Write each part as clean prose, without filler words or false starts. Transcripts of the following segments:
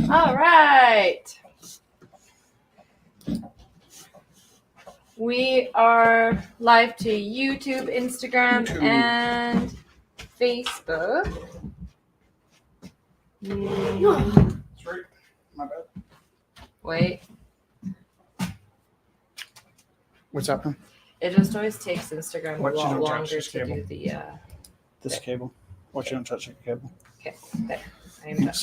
All right. We are live to YouTube, Instagram, and Facebook. That's right. My bad. Wait, What's happening? it just always takes Instagram Watch a you lot don't touch longer this to cable. do the. This cable. Watch you don't touch the cable. Okay, there. I am done.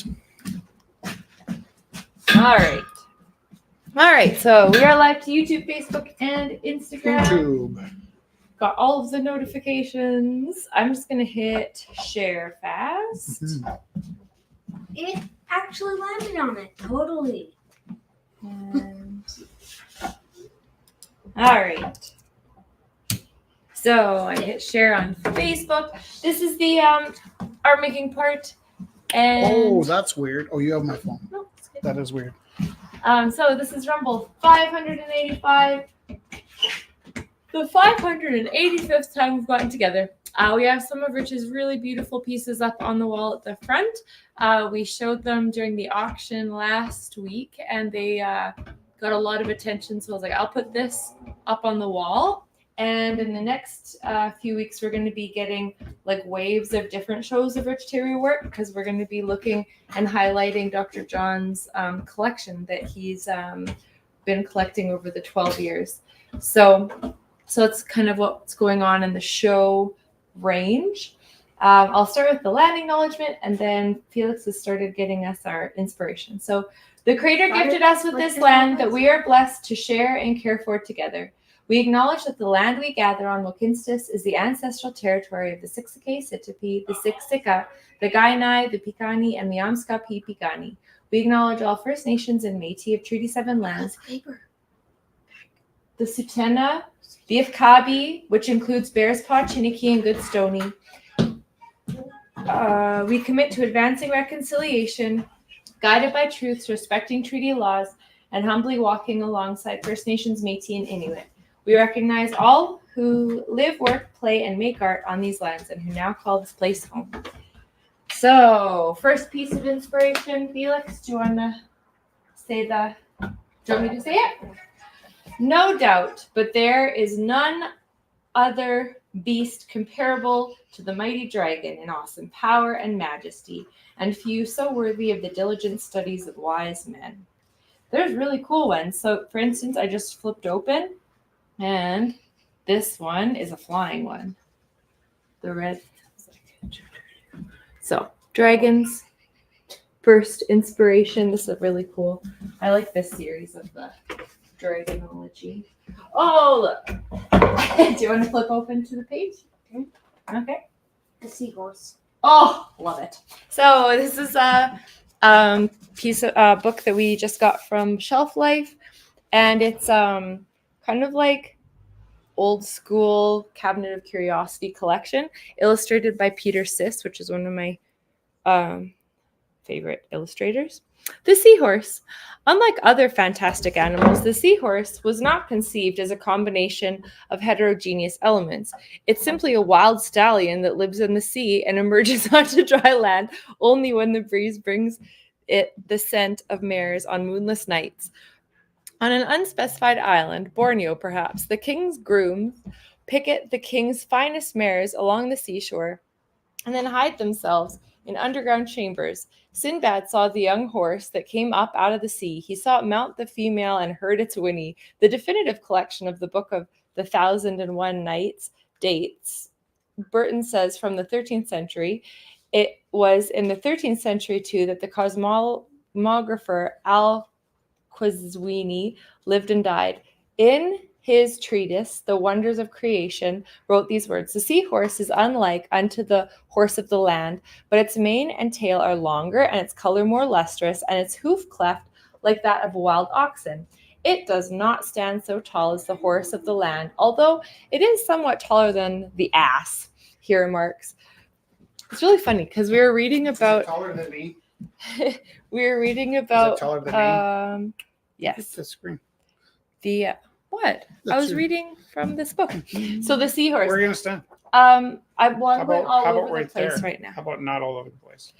All right, so we are live to YouTube, Facebook, and Instagram. YouTube. Got all of the notifications. I'm just going to hit share fast. It actually landed on it, totally. And... all right. So I hit share on Facebook. This is the art making part. And Oh, that's weird. Oh, you have my phone. no, it's good. That is weird. So this is Rumble 585. The 585th time we've gotten together. We have some of Rich's really beautiful pieces up on the wall at the front. We showed them during the auction last week, and they got a lot of attention. So I was like, I'll put this up on the wall. And in the next few weeks, we're going to be getting like waves of different shows of Rich Terry work, because we're going to be looking and highlighting Dr. John's collection that he's been collecting over the 12 years. So it's kind of what's going on in the show range. I'll start with the land acknowledgement, and then Felix has started getting us our inspiration. So the Creator gifted us with this land that we are blessed to share and care for together. We acknowledge that the land we gather on Wakinstas is the ancestral territory of the Siksika, Sitapi, the Siksika, the Kainai, the Piikani, and the Amskapi Piikani. We acknowledge all First Nations and Métis of Treaty 7 lands, the Tsuut'ina, the Ifkabi, which includes Bearspaw, Chiniki, and Goodstoney. We commit to advancing reconciliation, guided by truths, respecting treaty laws, and humbly walking alongside First Nations, Métis, and Inuit. We recognize all who live, work, play, and make art on these lands, and who now call this place home. So, first piece of inspiration, Felix, do you want to say do you want me to say it? No doubt, but there is none other beast comparable to the mighty dragon in awesome power and majesty, and few so worthy of the diligent studies of wise men. There's really cool ones. So, for instance, I just flipped open, and this one is a flying one. The red. So, dragons, first inspiration. This is really cool. I like this series of the Dragonology. Oh, look. Do you want to flip open to the page? Okay. The seahorse. Oh, love it. So this is a piece of book that we just got from Shelf Life, and it's kind of like old school Cabinet of Curiosity collection, illustrated by Peter Siss, which is one of my favorite illustrators. The seahorse. Unlike other fantastic animals, the seahorse was not conceived as a combination of heterogeneous elements. It's simply a wild stallion that lives in the sea and emerges onto dry land only when the breeze brings it the scent of mares on moonless nights. On an unspecified island, Borneo perhaps, the king's grooms picket the king's finest mares along the seashore and then hide themselves in underground chambers. Sinbad saw the young horse that came up out of the sea. He saw it mount the female and heard its whinny. The definitive collection of the Book of the 1001 Nights dates, Burton says, from the 13th century. It was in the 13th century, too, that the cosmographer Al-Qazwini lived and died. In his treatise, The Wonders of Creation, wrote these words: the seahorse is unlike unto the horse of the land, but its mane and tail are longer, and its color more lustrous, and its hoof cleft like that of wild oxen. It does not stand so tall as the horse of the land, although it is somewhat taller than the ass, he remarks. It's really funny because we were reading about. Is it taller than me? We were reading about. Is it taller than me? Yes. The screen. The what? That's I was you. reading from this book. So the seahorse. Where are you gonna stand? I'm How going about all over right the place there? right now. How about not all over the place?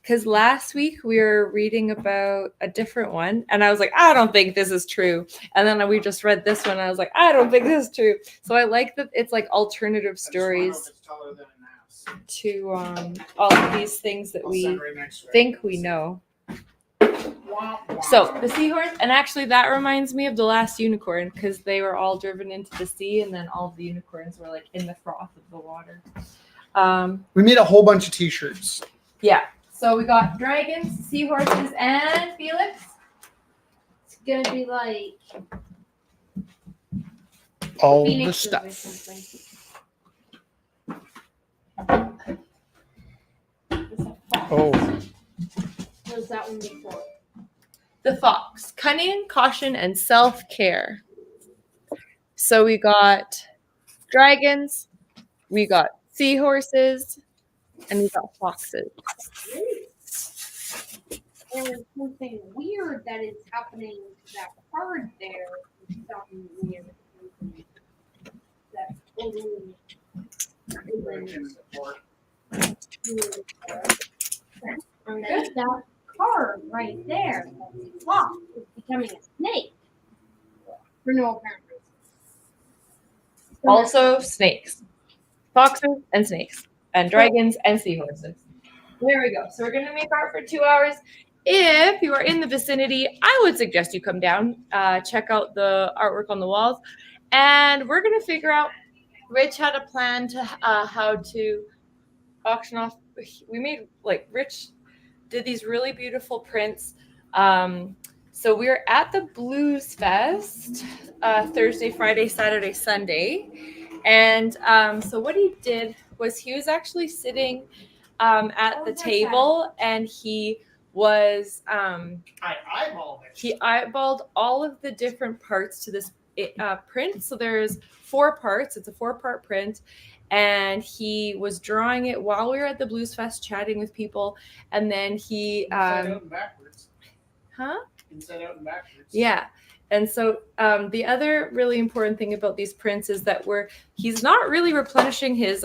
because last week we were reading about a different one, and I was like, I don't think this is true. And then we just read this one, and I was like, I don't think this is true. So I like that it's like alternative stories to all of these things that we think we know. So the seahorse, and actually that reminds me of The Last Unicorn, because they were all driven into the sea, and then all of the unicorns were like in the froth of the water. We made a whole bunch of t-shirts. Yeah. So we got dragons, seahorses, and Felix. It's gonna be like All the phoenixes or stuff. something. Oh, What was that one before? The fox, cunning, caution, and self-care. So we got dragons, we got seahorses, and we got foxes. There's something weird that is happening to that card there. Something weird. That totally There's that card right there. That fox is becoming a snake. For no apparent reason. Also snakes. Foxes and snakes. And dragons and seahorses. There we go. So we're going to make art for 2 hours. If you are in the vicinity, I would suggest you come down, check out the artwork on the walls. And we're going to figure out, Rich had a plan to how to auction off. We made, like, Rich did these really beautiful prints. So we were at the Blues Fest Thursday, Friday, Saturday, Sunday. And so what he did was he was actually sitting at the table, and he was he eyeballed all of the different parts to this print. So there's 4 parts. It's a 4-part print. And he was drawing it while we were at the Blues Fest chatting with people. And then he inside out and backwards. huh? Inside out and backwards. Yeah. And so the other really important thing about these prints is that he's not really replenishing his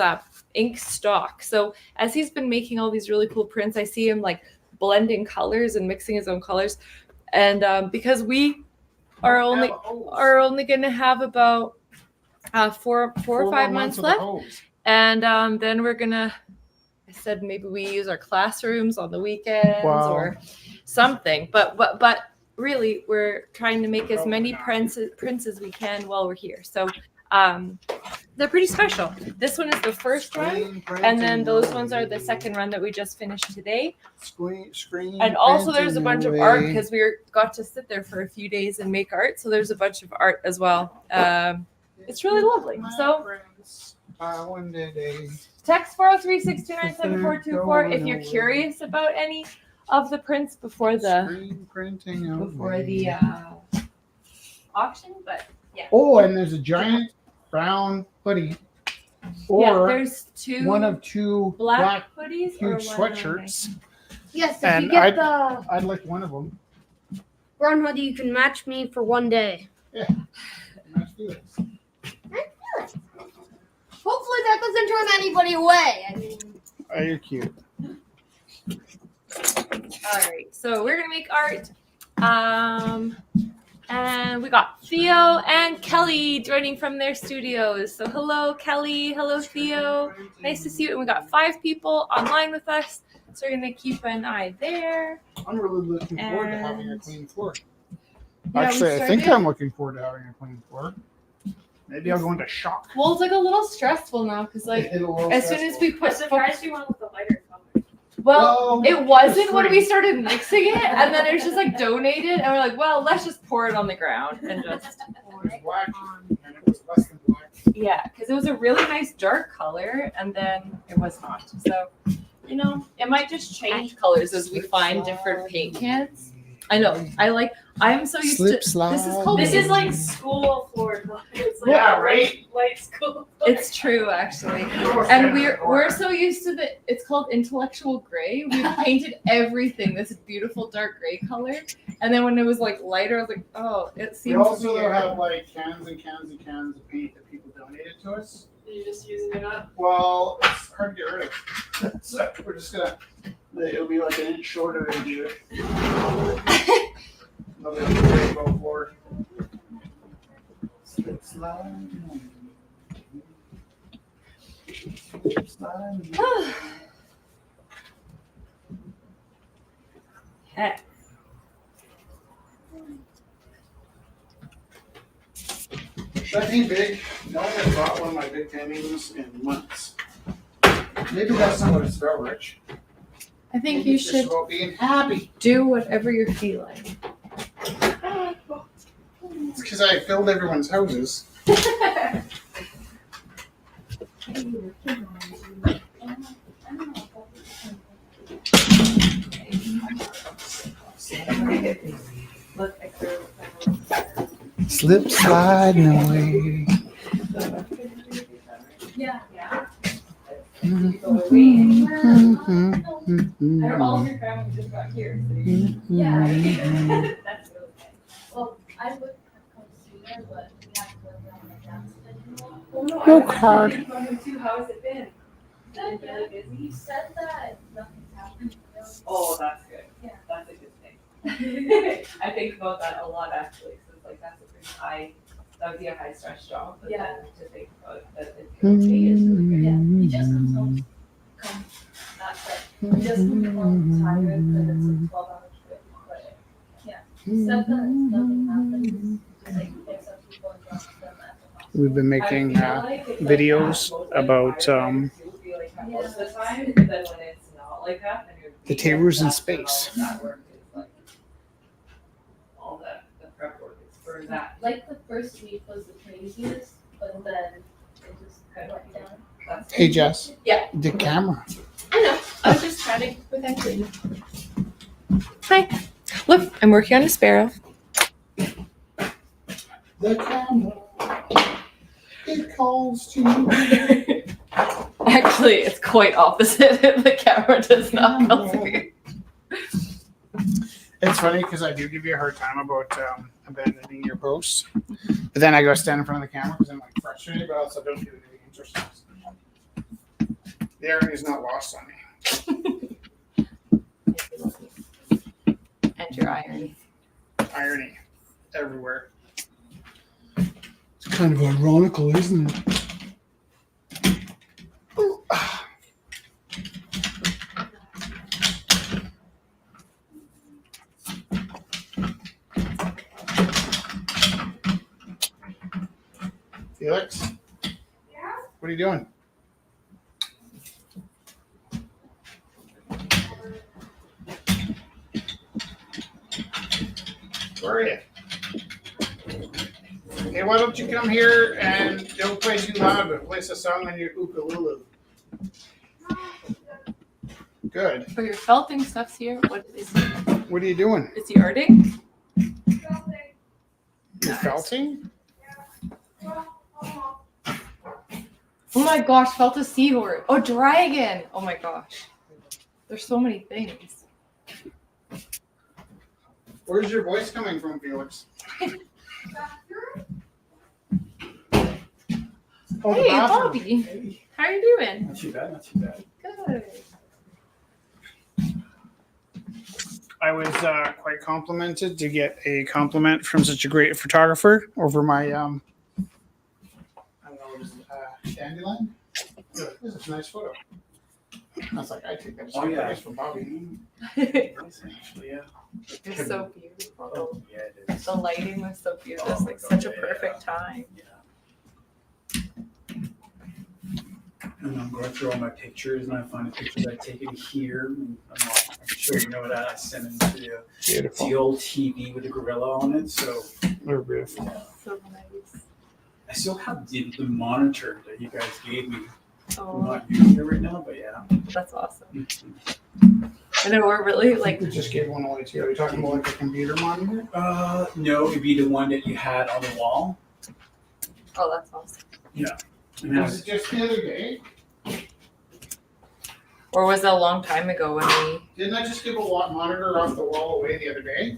ink stock. So as he's been making all these really cool prints, I see him like blending colors and mixing his own colors. And because we are only going to have about 4 or 5 months left, and then we're gonna. I said maybe we use our classrooms on the weekends or something, but really we're trying to make as many prints as we can while we're here. So they're pretty special. This one is the first run, and then those ones are the second run that we just finished today. Screen and also there's a bunch of art because got to sit there for a few days and make art. So there's a bunch of art as well. It's really lovely. So text 403-629-7424 if you're curious about any of the prints before the auction. But yeah. Oh, and there's a giant brown hoodie. Or there's one of 2 black hoodies or huge one sweatshirts. Yes, if And you get the I'd like one of them. brown hoodie, you can match me for one day. Yeah. Let's do it. Hopefully that doesn't turn anybody away. I mean, Oh, you're cute. All right, so we're gonna make art. And we got Theo and Kelly joining from their studios. So hello, Kelly. Hello, Theo. Nice to see you. And we got 5 people online with us. So we're gonna keep an eye there. I'm really looking forward to having a clean floor. Yeah, Actually, we I think started. I'm looking forward to having a clean floor. Maybe I'll go into shock. Well, it's like a little stressful now because like as soon as we put you went with the lighter color. well, Well, it wasn't when free. we started mixing it, and then it was just like donated, and we're like, well, let's just pour it on the ground and just It was black, and it was less than black. yeah, because it was a really nice dark color, and then it was not. So, you know, it might just change colors as we find different paint cans. I know. I'm so used Slip to slide. this is called This is like school floor. It's like Yeah, right? light school. it's true actually. And we're so used to it's called intellectual gray. We painted everything this beautiful dark gray color. And then when it was like lighter, I was like, oh, it We seems also weird. have like cans and cans and cans of paint that people donated to us. You're just using it up. Well, it's hard to get rid of. So we're just gonna It'll be like an inch shorter than you. Another rainbow floor. Slip slide. Slip slide. Heck. That ain't big. No one has bought one of my big paintings in months. Maybe that's not what it's about, Rich. I think Maybe you it's just should about being happy. do whatever you're feeling. It's because I filled everyone's houses. Slip sliding away. Yeah. All of your family just got here. Yeah. That's really nice. Well, I would have come sooner, but we have to work on the downside. Oh, no, No I card. haven't from him too. How has it been? Been really busy? You said that nothing's happened. Oh, that's good. Yeah. That's a good thing. I think about that a lot actually, so it's like that's a pretty high, that would be a high stress job, but Yeah. then to think about that it's okay is really good. Yeah, he just comes home, he just comes home tired, and it's a 12-hour trip, but yeah. He said that nothing happens, just like he picks up people and drops them at the hospital. We've been I making feel like it's like videos that, most, about, firefighters do feel like that most of the time, but then when it's not like that, then you're. The Taylors in that's when all space. of that work is like, all the prep work is for that. Like the first week was the craziest, but then it just went down. That's Hey Jess. Yeah. The camera. I know. I was just chatting with Ashley. Hi. Look, I'm working on a sparrow. The camera. It calls to you. Actually, it's quite opposite. The camera does not call to me. It's funny because I do give you a hard time about abandoning your posts, but then I go stand in front of the camera because I'm like frustrated, but also don't do anything interesting. The irony is not lost on me. And your irony. Irony everywhere. It's kind of ironical, isn't it? Ooh, ah. Felix? Yeah? What are you doing? Where are you? Hey, why don't you come here and don't play too loud, but play a song on your ukulele. Good. For your felting stuff's here. What is he? What are you doing? Is he arting? You're felting? Oh my gosh, felt a seahorse. Oh, dragon. Oh my gosh. There's so many things. Where's your voice coming from, Felix? Oh, the Hey, bathroom. Bobby. How are you doing? Not too bad, not too bad. Good. I was quite complimented to get a compliment from such a great photographer over my I don't know what is it, dandelion. This is a nice photo. I was like, I take that. Oh, yeah. Nice for Bobby. Nice, actually, yeah. You're so beautiful. Oh, yeah, it is. The lighting was so beautiful. Oh It's my like God, such a yeah, perfect time. Yeah. And I'm going through all my pictures, and I find the pictures I've taken here. And I'm sure you know that I sent them to the Beautiful. old TV with the gorilla on it. So They're beautiful. So nice. I still have the monitor that you guys gave me. I'm Oh, not using it right now, but yeah. that's awesome. I know we're really like We just gave one away to you. Are you talking about like a computer monitor? No, it'd be the one that you had on the wall. oh, that's awesome. And Was it just the other day? Or was it a long time ago when we Didn't I just give a monitor off the wall away the other day?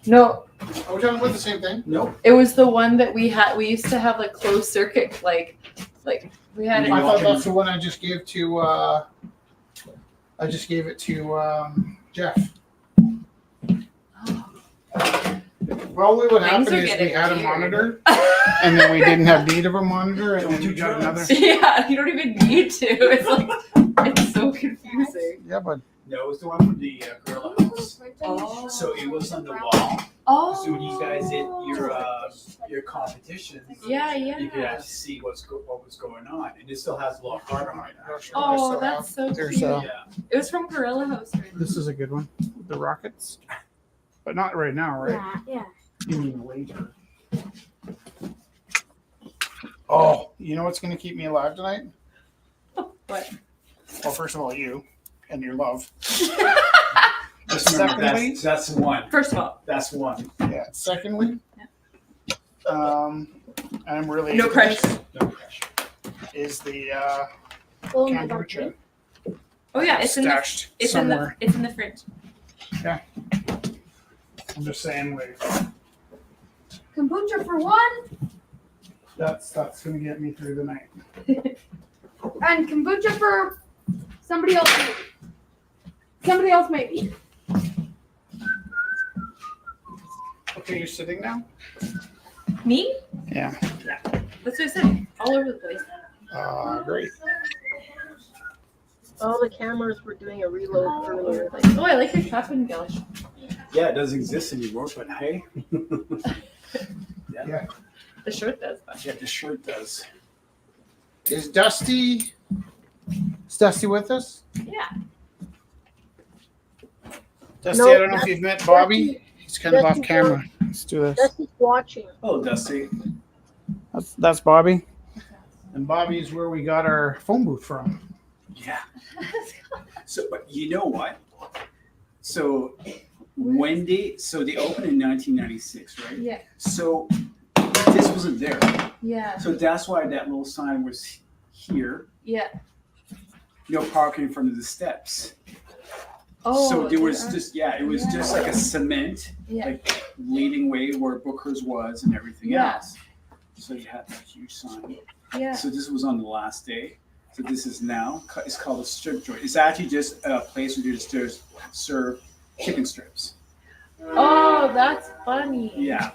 No, Are we talking about the same thing? nope. it was the one that we used to have like closed circuit like we had I it. thought that's the one I just gave to I just gave it to Jeff. Probably what Things happened are is we getting had a weird. monitor, and then we didn't have need of a monitor, and Don't then do we got drugs. another. Yeah, you don't even need to. It's like it's so confusing. Yeah, but No, it was the one from the Gorilla House. Oh. So it was on the wall. Oh. So when you guys did your competitions, Yeah, you could yeah. actually see what was going on, and it still has a lot of art on it. Actually. Oh, that's so There's cute. a- Yeah. It was from Gorilla Host. this is a good one. The Rockets, but not right now, right? Yeah. You mean later? Oh, you know what's going to keep me alive tonight? What? Well, first of all, you and your love. Just remember, Secondly, that's one. First of all, That's one. yeah. Secondly, I'm really No into pressure. this, No pressure. is the Oh, kombucha oh yeah, it's in the stashed it's somewhere. in the fridge. I'm just saying, like, Kombucha for one, that's going to get me through the night. and kombucha for somebody else. Maybe. Somebody else maybe. Okay, you're sitting now. Me? Yeah. That's what I said. All over the place. Great. All the cameras were doing a reload earlier. Like, Oh, I like your chocolate gouge. Yeah, it doesn't exist anymore, but hey. The shirt does. But. Yeah, the shirt does. Is Dusty with us? Yeah. Dusty, No, I don't know if you've met Bobby. He's kind of off Dusty's camera. Let's do this. Dusty's watching. Oh, Dusty. That's Bobby. And Bobby is where we got our phone booth from. Yeah. So, but you know what? So when they opened in 1996, right? Yeah. So this wasn't there. Yeah. So that's why that little sign was here. Yeah. No parking in front of the steps. Oh. So there was yeah. just it was just like a cement, Yeah. like leading way where Booker's was and everything Yeah. else. So you had that huge sign. Yeah. So this was on the last day. So this is now, it's called a strip joint. It's actually just a place where you just serve chicken strips. Oh, that's funny. Yeah.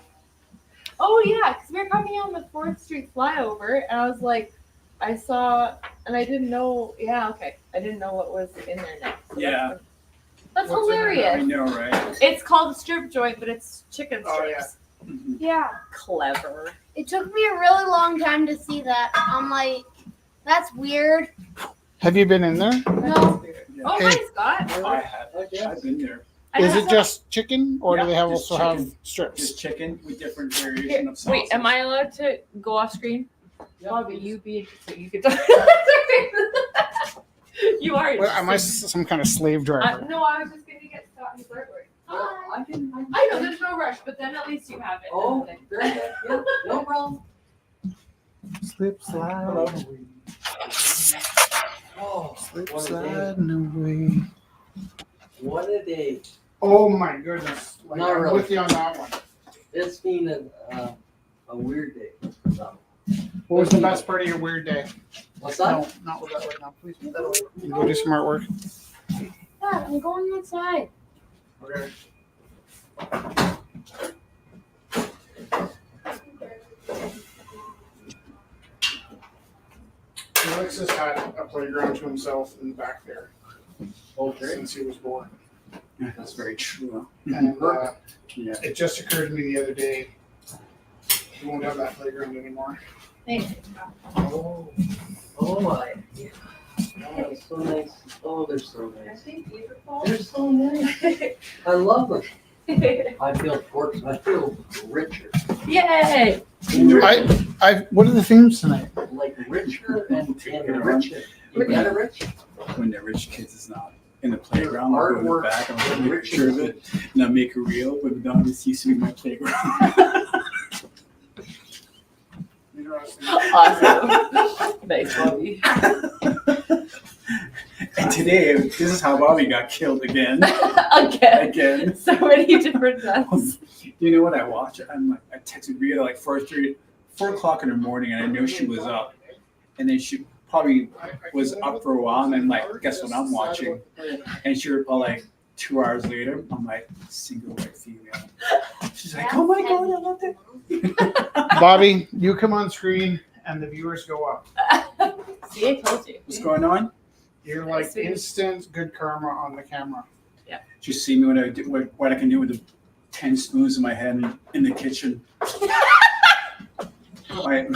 Oh yeah, because we were coming on the 4th Street flyover, and I was like, I saw, and I didn't know. Yeah, okay, I didn't know what was in there now. So Yeah. That's What's in there now? I hilarious. know, right? It's called a strip joint, but it's chicken strips. Oh, yeah. Mhm. Yeah. Clever. It took me a really long time to see that. I'm like, that's weird. Have you been in there? No. Oh, Hey. hi, Scott. I have. I've been there. I Is know it just chicken, or Yeah, do they have just also have chicken. strips? Just chicken with different variation Here, of sauces. wait, am I allowed to go off screen? Yeah, Bobby, please. you be interested. You could talk. You are. Well, am I interested. some kind of slave driver? No, I was just going to get Scott his artwork. I can. I know there's no rush, but then at least you have it. Oh, very good. Yeah, no problem. Slip slide, Oh, slip what a day. sliding away. What a day. Oh my goodness! Like, Not I'm really. with you on that one. It's been a weird day. So, What was the best part of your weird day? what's that? No, not with that right now. Please put that away. You go do some artwork. Dad, I'm going outside. Okay. Felix has had a playground to himself in the back there Okay. since he was born. Yeah, that's very true. And Yeah. it just occurred to me the other day, he won't have that playground anymore. Oh, oh my. Oh, so nice. Oh, they're so nice. They're so nice. I love them. I feel fortunate. I feel richer. Yay! What are the themes tonight? Like richer and richer. You got it, Rich? When the rich kids is not in the playground, Your I'll go in the artwork back and I'll take a rich picture of it and I'll make a reel, but now this used to be my playground. Awesome. Nice, Bobby. And today, this is how Bobby got killed again. Again. Again. So many different deaths. You know what I watched? I texted Rita like 4 o'clock in the morning, and I know she was up. And then probably was up for a while, and then like, guess what I'm watching? And she replied like 2 hours later, I'm like, single white female. She's like, oh my god, I love that. Bobby, you come on screen and the viewers go up. See, I told you. What's going on? You're like instant good karma on the camera. Just see me what I can do with the 10 spoons in my hand in the kitchen. my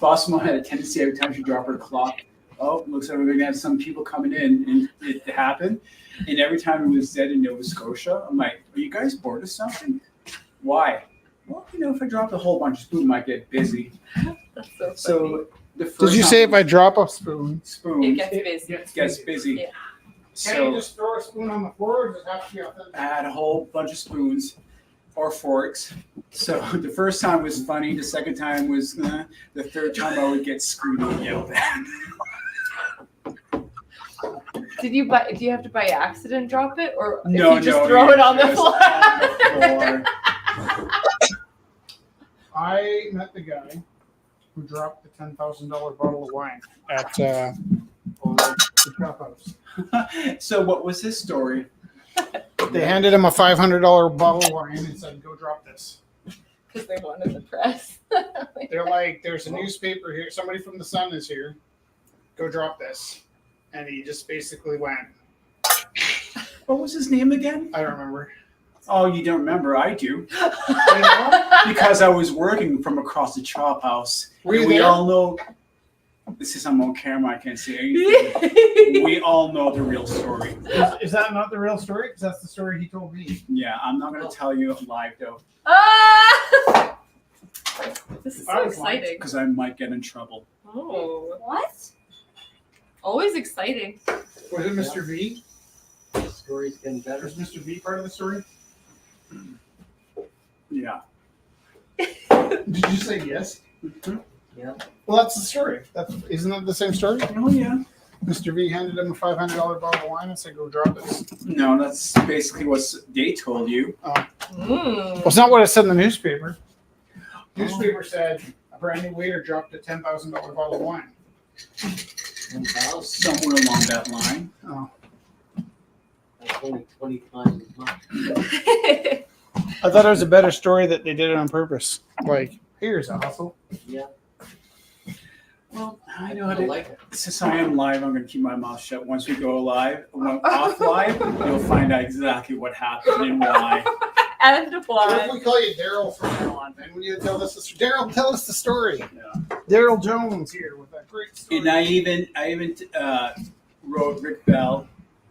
boss mom had a tendency every time she dropped her clock. Oh, looks like we're going to have some people coming in, and it happened. And every time it was dead in Nova Scotia, I'm like, are you guys bored of something? Why? Well, if I drop a whole bunch of spoon, I might get busy. That's so funny. So the first Did you time- say if I drop a spoon? spoon, It gets busy. Gets busy. Yeah. Can you So just throw a spoon on the floor, or does it have to be authentic? I had a whole bunch of spoons or forks. So the first time was funny. The second time was the third time I would get screwed and yelled at. Do you have to by accident drop it, or No, if you just no, throw it on the just floor? on the floor. I met the guy who dropped the $10,000 bottle of wine at the shop house. So what was his story? They handed him a $500 bottle of wine and said, "Go drop this." Because they wanted the press. They're like, "There's a newspaper here. Somebody from the Sun is here. Go drop this." And he just basically went. What was his name again? I don't remember. Oh, you don't remember? I do. You know? Because I was working from across the chop house. Were you And we there? all know. This is I'm on camera. I can't say anything. We all know the real story. Is that not the real story? Because that's the story he told me. Yeah, I'm not going to tell you live though, Ah! This is I so was lying. exciting. because I might get in trouble. Oh, What? always exciting. Was it Mr. V? The story's getting better. Was Mr. V part of the story? Yeah. Did you say yes? Yeah. Well, that's the story. Isn't that the same story? Oh yeah. Mr. V handed him a $500 bottle of wine and said, "Go drop this." No, that's basically what they told you. Well, it's not what it said in the newspaper. Newspaper said a brand new waiter dropped a $10,000 bottle of wine. 10,000. Somewhere along that line. Oh. That's only 20 times as much. I thought it was a better story that they did it on purpose. Like, here's a hustle. Yeah. Well, I know I how to. like it. Since I am live, I'm going to keep my mouth shut. Once we go live, off live, you'll find out exactly what happened and why. And What if why? we call you Daryl from now on? And when you tell us the story, Daryl, tell us the story. Yeah. Daryl Jones here with that great story. And I even wrote Rick Bell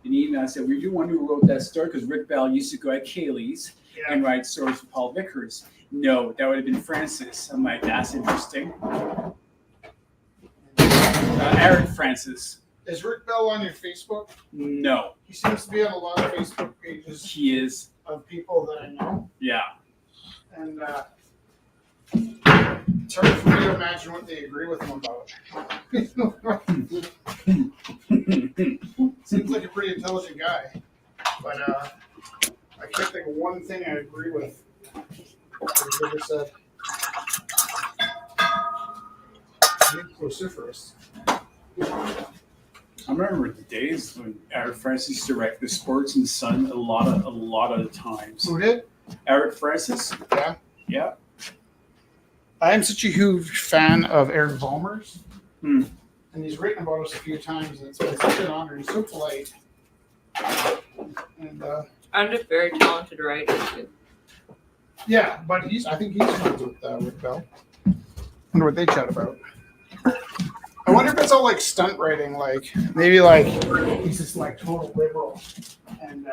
an email. I said, "Were you the one who wrote that story?" Because Rick Bell used to go at Kaylee's Yeah. and write stories for Paul Vickers. No, that would have been Francis. I'm like, that's interesting. Eric Francis. Is Rick Bell on your Facebook? No, He seems to be on a lot of Facebook pages he is. of people that I know. Yeah. And it's hard for me to imagine what they agree with him about. Seems like a pretty intelligent guy. But I can't think of one thing I agree with that he's ever said. I think vociferous. I remember the days when Eric Francis used to write the Sports and Sun a lot of the times. Who did? Eric Francis? Yeah. Yeah. I am such a huge fan of Eric Vollmer's. Hmm. And he's written about us a few times, and it's been such an honor. He's so polite. And I'm just very talented writer too. yeah, but I think he's friends with Rick Bell. Wonder what they chat about. I wonder if it's all like stunt writing, like maybe like he's just like total liberal and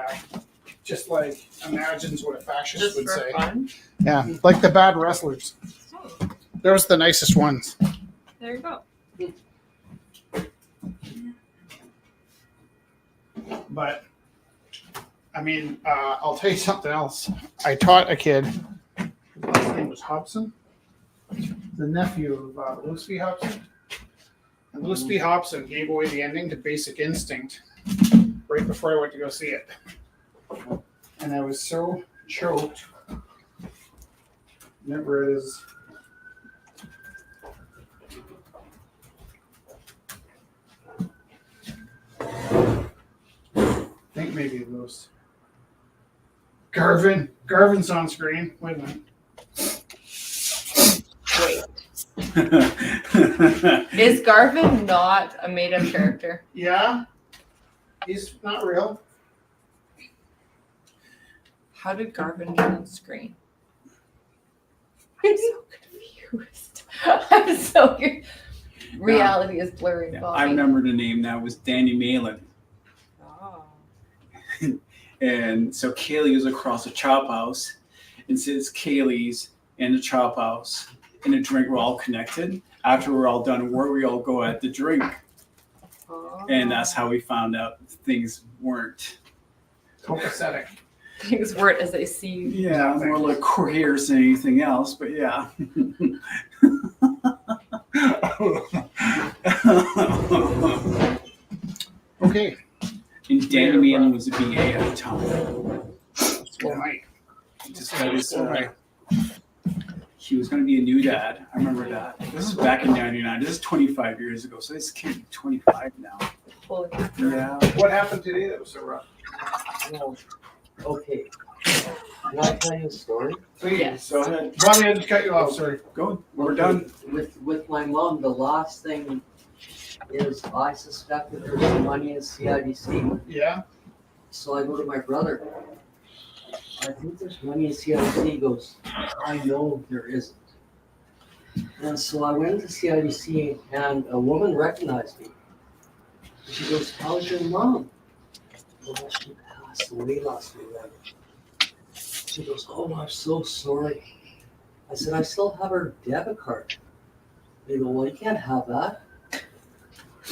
just like imagines what a fascist Just would for say. fun. Yeah, like the bad wrestlers. Oh, Those are the nicest ones. there you go. But I mean, I'll tell you something else. I taught a kid. His last name was Hobson, the nephew of Louis B. Hobson. And Louis B. Hobson gave away the ending to Basic Instinct right before I went to go see it, and I was so choked. Never is. think maybe those. Garvin's on screen. Wait a minute. Is Garvin not a made-up character? Yeah, he's not real. How did Garvin get on screen? I'm so confused. I'm so confused. Reality is blurry. Yeah, Bobby. I remember the name now was Danny Malin. Oh. And so Kaylee was across the chop house, and since Kaylee's and the chop house and the drink were all connected, after we're all done work, we all go at the drink. And that's how we found out things weren't. Copacetic. Things weren't as they seem. Yeah, more like coherence than anything else, but yeah. Okay. And Danny Malin was a BA at the time. Well, Mike. Just got his, he was going to be a new dad. I remember that. This is back in '99. This is 25 years ago. So this kid is 25 now. Holy Yeah. What happened today that was so rough? Well, okay. Can I tell you a story? Please. Yes. Go ahead. Bobby, I just cut you off. Sorry. Go. We're done. With my mom, the last thing is I suspected there was money in CIBC. Yeah. So I go to my brother. I think there's money in CIBC. He goes, I know there isn't. And so I went to CIBC and a woman recognized me. She goes, how's your mom? Well, she passed away last November. She goes, oh, I'm so sorry. I said, I still have her debit card. They go, well, you can't have that.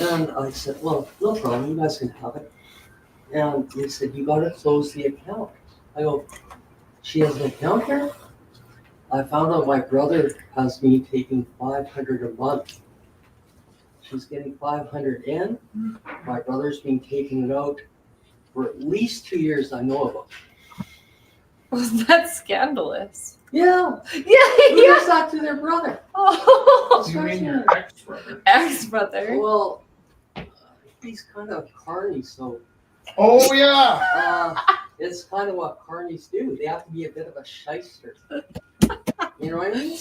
And I said, well, no problem, you guys can have it. And they said, you gotta close the account. I go, she has an account here? I found out my brother has me taking $500 a month. She's getting $500 in. My brother's been taking it out for at least 2 years I know about. Was that scandalous? Yeah, Yeah, who yeah. does that to their brother? Oh, You mean your ex-brother? ex-brother. Well, he's kind of carny, so Oh, yeah. it's kind of what carnies do. They have to be a bit of a shyster. You know what I mean?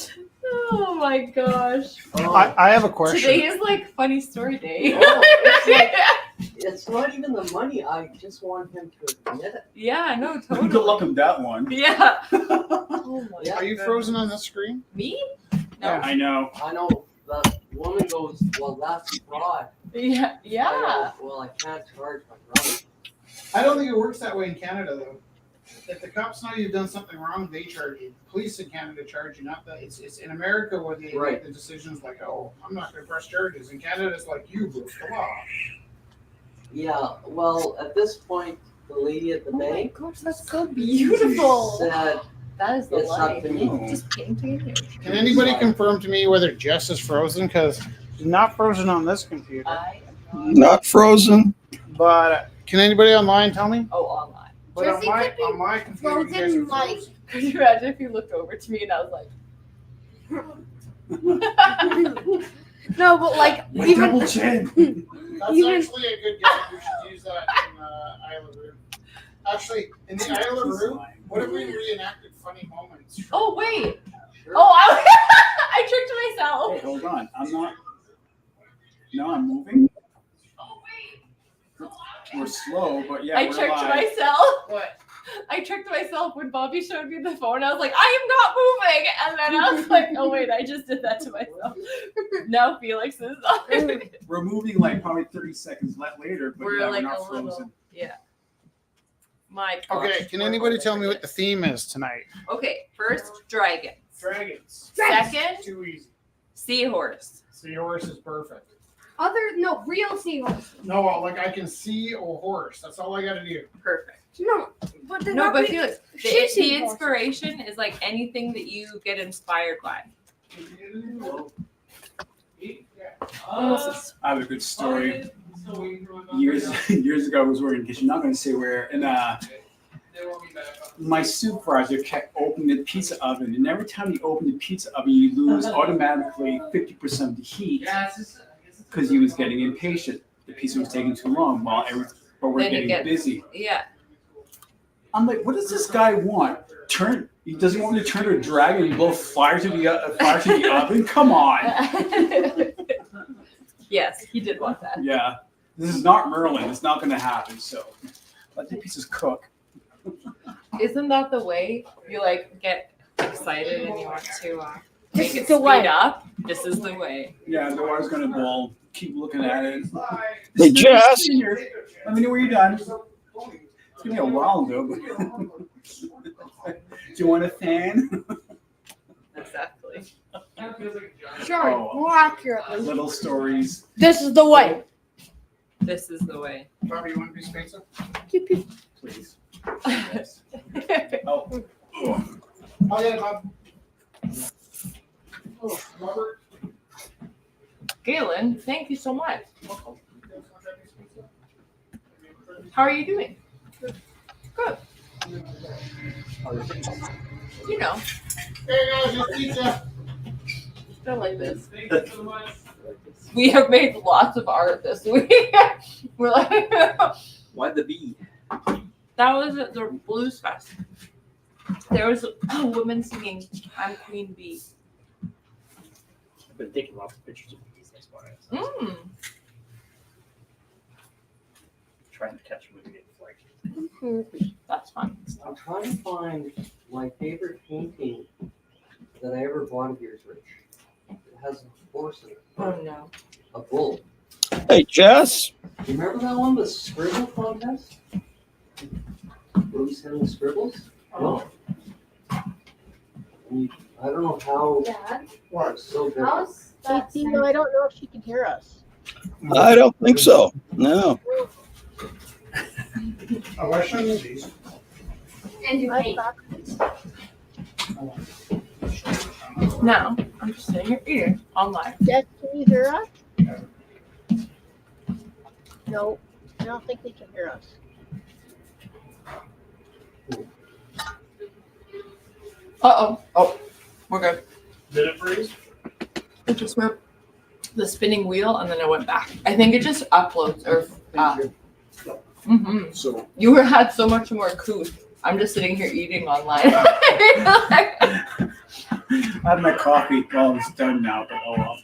Oh my gosh. I have a question. Today is like funny story day. Oh, it's, like, it's not even the money. I just want him to admit it. Yeah, no, Good totally. luck on that one. Yeah. Oh my Yeah. Are you frozen on the screen? Me? Yeah. I know. I know the woman goes, well, that's fraud. Yeah. I Yeah. go, well, I can't charge my brother. I don't think it works that way in Canada, though. If the cops know you've done something wrong, they charge you. Police in Canada charge you, not that. It's in America where they Right. make the decisions like, oh, I'm not going to press charges. In Canada, it's like you broke the law. Yeah, well, at this point, the lady at the Oh my bank gosh, that's so beautiful. said, That is the it's up life. to me. Just painting. Can anybody confirm to me whether Jess is frozen? Because she's not frozen on this computer. I am not. Not frozen. But can anybody online tell me? Oh, online. But on Jesse my, could be on my computer, you guys frozen are like- frozen. Could you imagine if you looked over to me and I was like, No, but like My even double chin. That's Even- actually a good guess. We should use that in Isle of Rue. Actually, in the Isle of Rue, what if we reenacted funny moments? from- oh wait, sure. oh I tricked Hey, myself. hold on. I'm not. No, I'm moving. Oh wait, We're slow, but yeah, I we're tricked live. myself. What? I tricked myself when Bobby showed me the phone. I was like, I am not moving, and then I was like, oh wait, I just did that to myself. Now Felix is. We're moving like probably 30 seconds later, but We're yeah, like we're not a little, frozen. yeah. My gosh. Okay, can anybody tell me what the theme is tonight? Okay, first dragons. Dragons. Second, Too easy. seahorse. Seahorse is perfect. real seahorses. No, like I can see a horse. That's all I got to do. Perfect. No, but they're No, not but real- Felix, the Shitty horses. inspiration is like anything that you get inspired by. I have a good story. Years ago, I was working in the kitchen. Not going to say where, and my supervisor kept opening the pizza oven, and every time you open the pizza oven, you lose automatically 50% of the heat because he was getting impatient. The pizza was taking too long. While but we're Then you getting get- busy. Yeah. I'm like, what does this guy want? He doesn't want me to turn to a dragon and blow fire to the oven? Come on. Yes, he did want that. Yeah. This is not Merlin. It's not going to happen. So let the pieces cook. Isn't that the way you like get excited and you want to This make it is the speed way. up? This is the way. Yeah, the water's going to boil. Keep looking at it. Hey, Jess. Let me know when you're done. It's going to be a while, though. Do you want a fan? Exactly. Sure, Oh. more accurately. Little stories. This is the way. This is the way. Bobby, you want a piece of pizza? Please. Yes. Oh. Oh, yeah, Bob. Oh, Robert. Galen, thank you so much. How are you doing? Good. You know, There you go, your pizza. I like this. We have made lots of art this week. We're like, Why the bee? that was at the Blues Fest. There was a woman singing "I'm Queen Bee." I've been taking lots of pictures of these. That's why I'm Mm. trying to catch them when they get flaky. That's fun. I'm trying to find my favorite painting that I ever bought of yours, Rich. It has a horse in it. Oh no. A bull. Hey, Jess. You remember that one, the scribble contest? Where we send the scribbles? No. I don't know how Dad, What? so good. how's that? Hey, Tino, I don't know if she can hear us. I don't think so. No. Oh, I showed you these. And you I paint. thought, Now I'm just sitting here eating online. Jess, can you hear us? No, I don't think they can hear us. Oh, we're good. Did it freeze? It just went the spinning wheel and then it went back. I think it just uploads or. So You had so much more couth. I'm just sitting here eating online. I had my coffee. Well, it's done now, but oh well.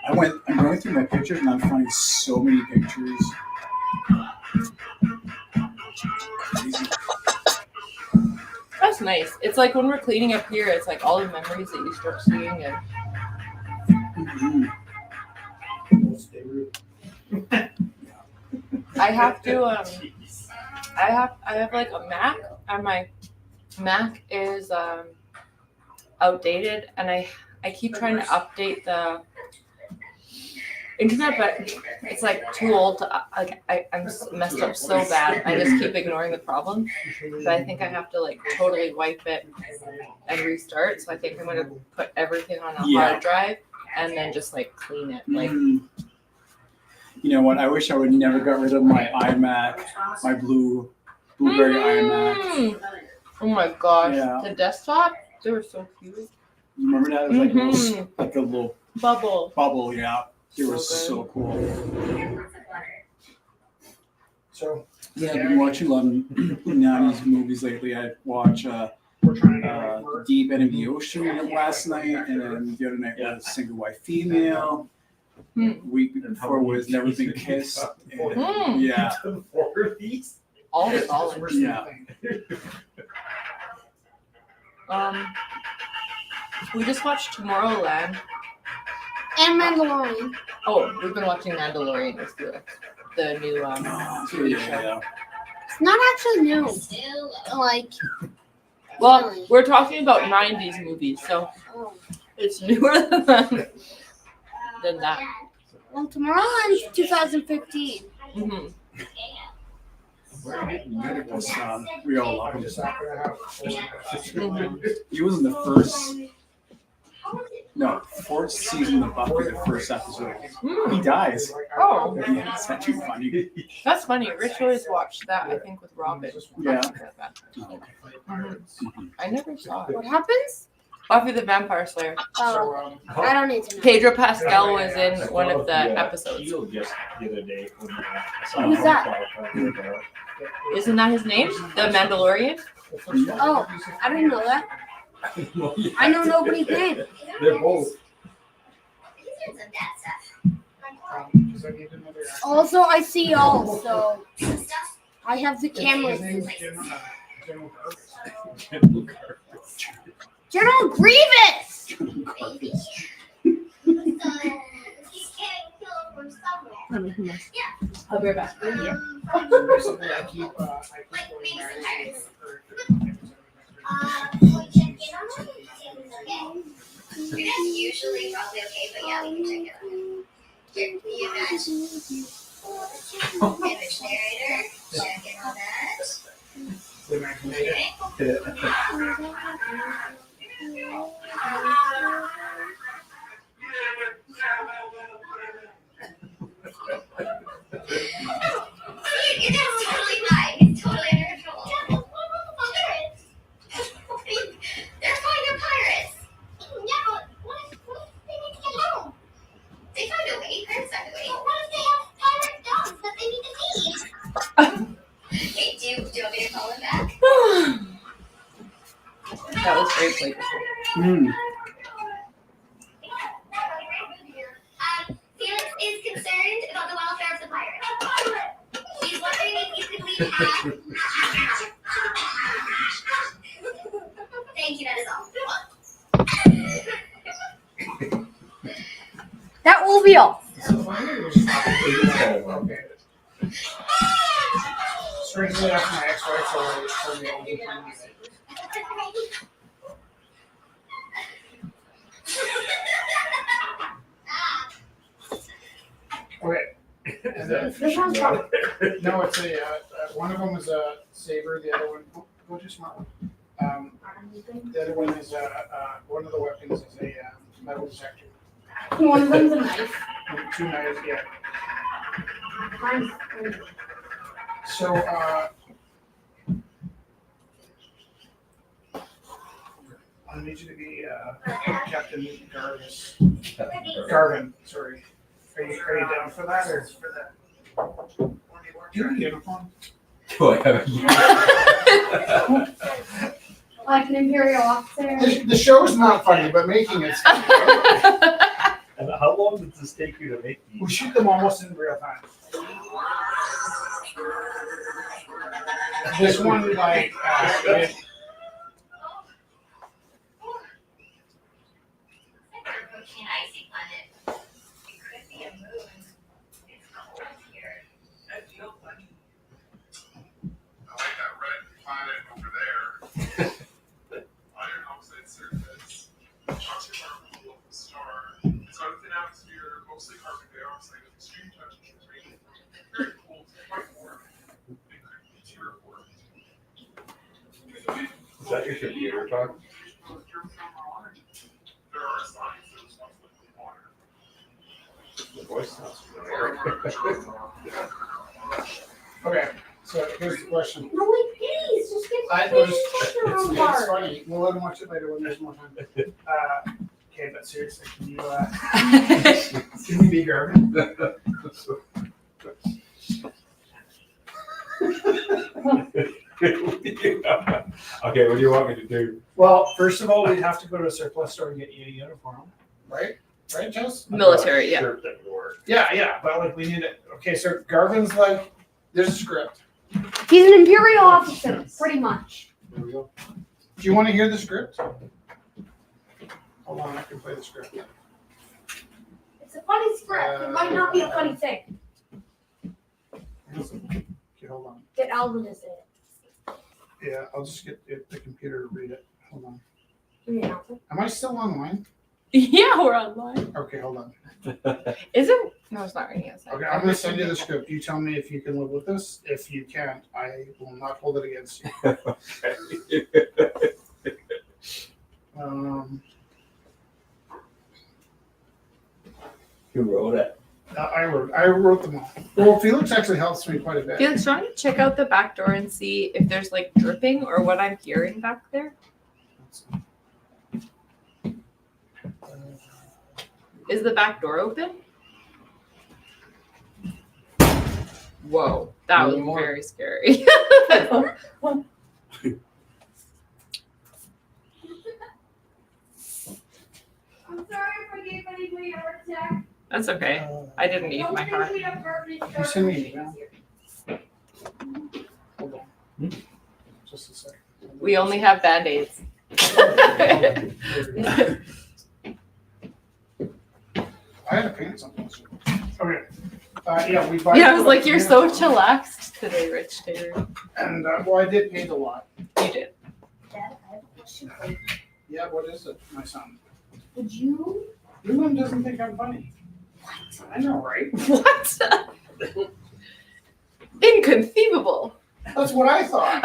I'm going through my pictures and I'm finding so many pictures. Crazy. That's nice. It's like when we're cleaning up here, it's like all the memories that you start seeing and Mhm. I have to I have like a Mac and my Mac is outdated and I keep trying to update the internet, but it's like too old to like I'm messed up so bad. I just keep ignoring the problem. So I think I have to like totally wipe it and restart. So I think I'm gonna put everything on a Yeah. hard drive and then just like clean it. Like Mhm. You know what? I wish I would never got rid of my iMac, my Blueberry iMac. Mm. Oh my gosh. Yeah. The desktop, they were so cute. You remember that? It was like, Mhm. like a little Bubble. bubble. Yeah, it was So so cool. So Yeah, I've been watching a lot of 90s movies lately. I watched we're trying to Deep End of the Ocean last night, and then the other night was Single White Female. Hmm. Week before was Never Been Kissed. And, Hmm. yeah, All solid. Yeah. We just watched Tomorrowland. And Mandalorian. Oh, we've been watching Mandalorian. It's the new TV show. yeah. It's not actually new. Like, Well, we're talking about 90s movies, so oh. it's newer than that. Well, Tomorrowland's 2015. Mhm. It was, we all love him. Mhm. He was in the fourth season of Buffy, the first episode. Hmm. He dies. Oh, Yeah, it's not too funny. that's funny. Rich always watched that, I think, with Robin. Yeah. Mhm. I never saw it. What happens? Buffy the Vampire Slayer. Oh, So I don't need to know. Pedro Pascal was in one of the episodes. Just the other day when I saw Who's that? Isn't that his name? The Mandalorian? Oh, I didn't know that. I know nobody's name. They're both. because I need another. Also, I see y'all, so I have the His cameras. name's General General Grievous! I'll be right back. Basically, I keep going That's usually probably okay, but yeah, we can check it out. Here, the image narrator, checking on that. See, that's totally fine. It's totally under control. Pirates. They're calling them pirates. Yeah, but what if they need to get home? They found a way. Pirates found a way. But what if they have pirate dogs that they need to feed? Okay, do you want me to call them back? That was very flavorful. Felix is concerned about the welfare of the pirates. He's wondering if you could leave Thank you, that is all. That will be all. Strangely enough, my ex-wife told me all the time. Okay. And then, This one's fun. no, it's a one of them is a saber. The other one, go to smart one. The other one is one of the weapons is a metal detector. One of them's a knife. And 2 knives, yeah. Mine's So I need you to be Captain Garvis. Garvin, sorry. Are you down for that or for that? Do you have a uniform? Do I have like an Imperial officer. The show's not funny, but making it's funny. And how long does this take you to make these? We shoot them almost in real time. This one, like, Icy planet. It could be a moon. It's cold here. I like that red planet over there. Iron oxide surface. Toxic particle of the star. It's got a thin atmosphere, mostly carbon dioxide, with extreme temperatures ranging from very cold to quite warm. It could be terraformed. Is that your computer talk? There are signs that it's not liquid water. The voice sounds familiar. okay, so here's the question. No, wait, please, just get I the was, picture on it's part. funny. We'll let him watch it later when there's more time. Okay, but seriously, can you be Garvin? Okay, what do you want me to do? Well, first of all, we'd have to go to a surplus store and get you a uniform, right? Right, Jess? Military, yeah. Sure, that would work. Yeah, but like we need it. Okay, so Garvin's like, there's a script. He's an Imperial officer, pretty much. There we go. Do you want to hear the script? Hold on, I can play the script. It's a funny script. It might not be a funny thing. Okay, hold on. Get Alvin to say it. Yeah, I'll just get the computer to read it. Hold on. Can you announce it? Am I still online? Yeah, we're online. Okay, hold on. Is it? No, it's not ringing. Okay, I'm gonna send you the script. You tell me if you can live with this. If you can't, I will not hold it against you. Who wrote it? I wrote them all. Well, Felix actually helps me quite a bit. Felix, do you want to check out the back door and see if there's like dripping or what I'm hearing back there? Is the back door open? Whoa, that was Really more? very scary. I'm sorry if I gave anybody a heart attack. That's okay. I didn't eat my heart. You send me an email? Hold on. Just a second. We only have band-aids. I had to paint something. Okay. Yeah, we buy. Yeah, I was like, you're so chillaxed today, Rich Taylor. And well, I did paint a lot. You did. Dad, I have a question for you. Yeah, what is it, my son? Would you? Your mom doesn't think I'm funny. What? I know, right? What? Inconceivable. That's what I thought.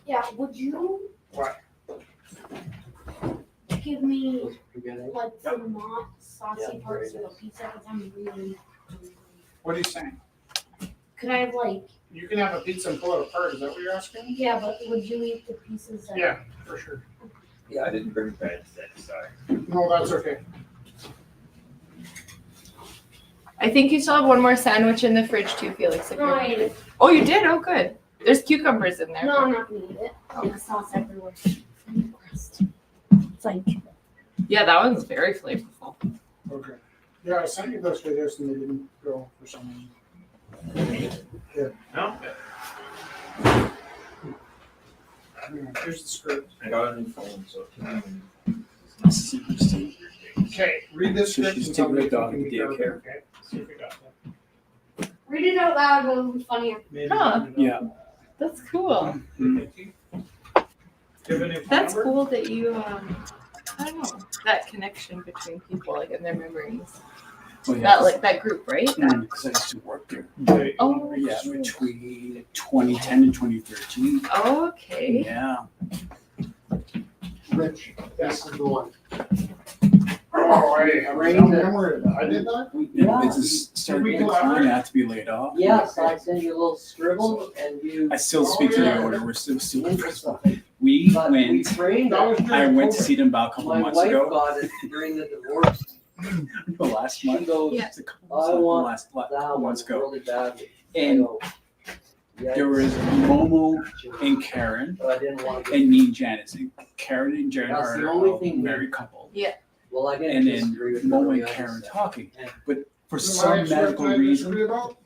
Yeah, would you? What? Give me Forgetting. like the not saucy Yeah, parts very of the pizza because I'm really hungry. What are you saying? Could I have like? You can have a pizza and pull it apart. Is that what you're asking? Yeah, but would you eat the pieces that? Yeah, for sure. Yeah, I didn't bring bread today, sorry. No, that's okay. I think you still have one more sandwich in the fridge too, Felix. if No, you're- I ate it. Oh, you did? Oh, good. There's cucumbers in there. No, I'm not gonna eat it. The sauce everywhere. It's like Yeah, that one's very flavorful. Okay. Yeah, I sent you those videos and they didn't go for some reason. No, Here's the script. I got a new phone, so. Okay, read this So script she's and tell taking me the if you dog can to be daycare. perfect, okay? See if you got that. read it out loud. It'll be funnier. Maybe Huh. you Yeah. That's cool. know. Do you have a new phone That's number? cool that you, I don't know, that connection between people, like in their memories. Oh, yeah. That, like, that group, right? Because I used to work there. Okay. Oh, Yeah, between 2010 and 2013. okay. Yeah. Rich, this is the one. Oh, I don't remember it. I did that? Yeah, business started we declining. collaborate? I had to be laid off. Yes, I sent you a little scribble and you. I still speak to Yeah. the owner. We're still super Into friends. something. We But we went. framed That it. was I during went to COVID. see them about a couple My months wife ago. got it during the divorce. The last She month. goes, Yeah. It's a couple I months, want last that couple one months ago. really badly. I And go, "Yikes." there was Momo and Karen But I didn't want to. and me and Janice. And Karen and Jared That's are the only a thing we- married couple. Well, I didn't And then disagree with her. Momo on and the Karen other stuff. talking. Yeah. But for My some ex-wife medical and I reason, disagree about?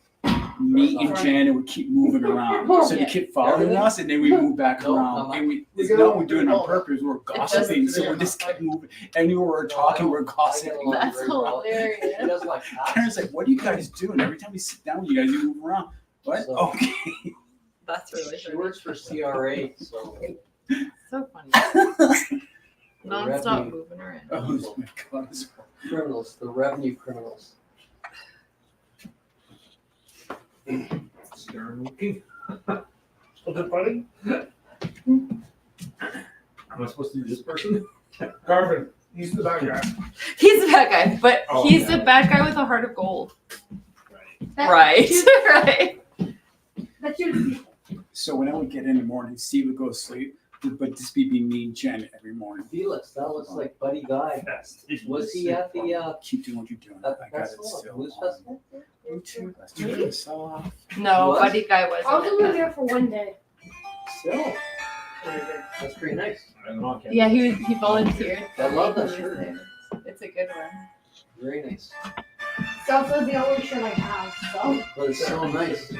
me and Janet would keep moving around. So they Yeah. kept following us and then we moved back No, around. no, And we, We it's get not along we're doing it pretty on well. purpose, we're doesn't gossiping. So today, we I'm just not kept moving. And we were talking, we're I get gossiping. along That's very well. hilarious. She does like that. Karen's like, what are you guys doing? Every time we sit down, you guys move around. What? So- Okay. That's really She works for CRA, so. so funny. the Non-stop revenue moving around. Oh my God. Criminals, the revenue criminals. Stern looking. Was it funny? Am I supposed to do this person? Garvin, he's the bad guy. He's the bad guy, but Oh, he's yeah. the bad guy with a heart of gold. That- Right, right. That's your So when I would get in the morning, Steve would go to sleep, but this be me and Janet every morning. Felix, that looks like Buddy Guy. Was he at the, Keep doing what you're doing. at the I got it festival, still. Blues on. Festival? YouTube. Let's do this. No, What? Buddy Guy I was wasn't. only in that. there for one day. Still, that's pretty nice. I don't know, I can't- Yeah, he volunteered. I love that He was shirt. there. It's a good one. Very nice. It's also the only shirt I have. So But it's so nice.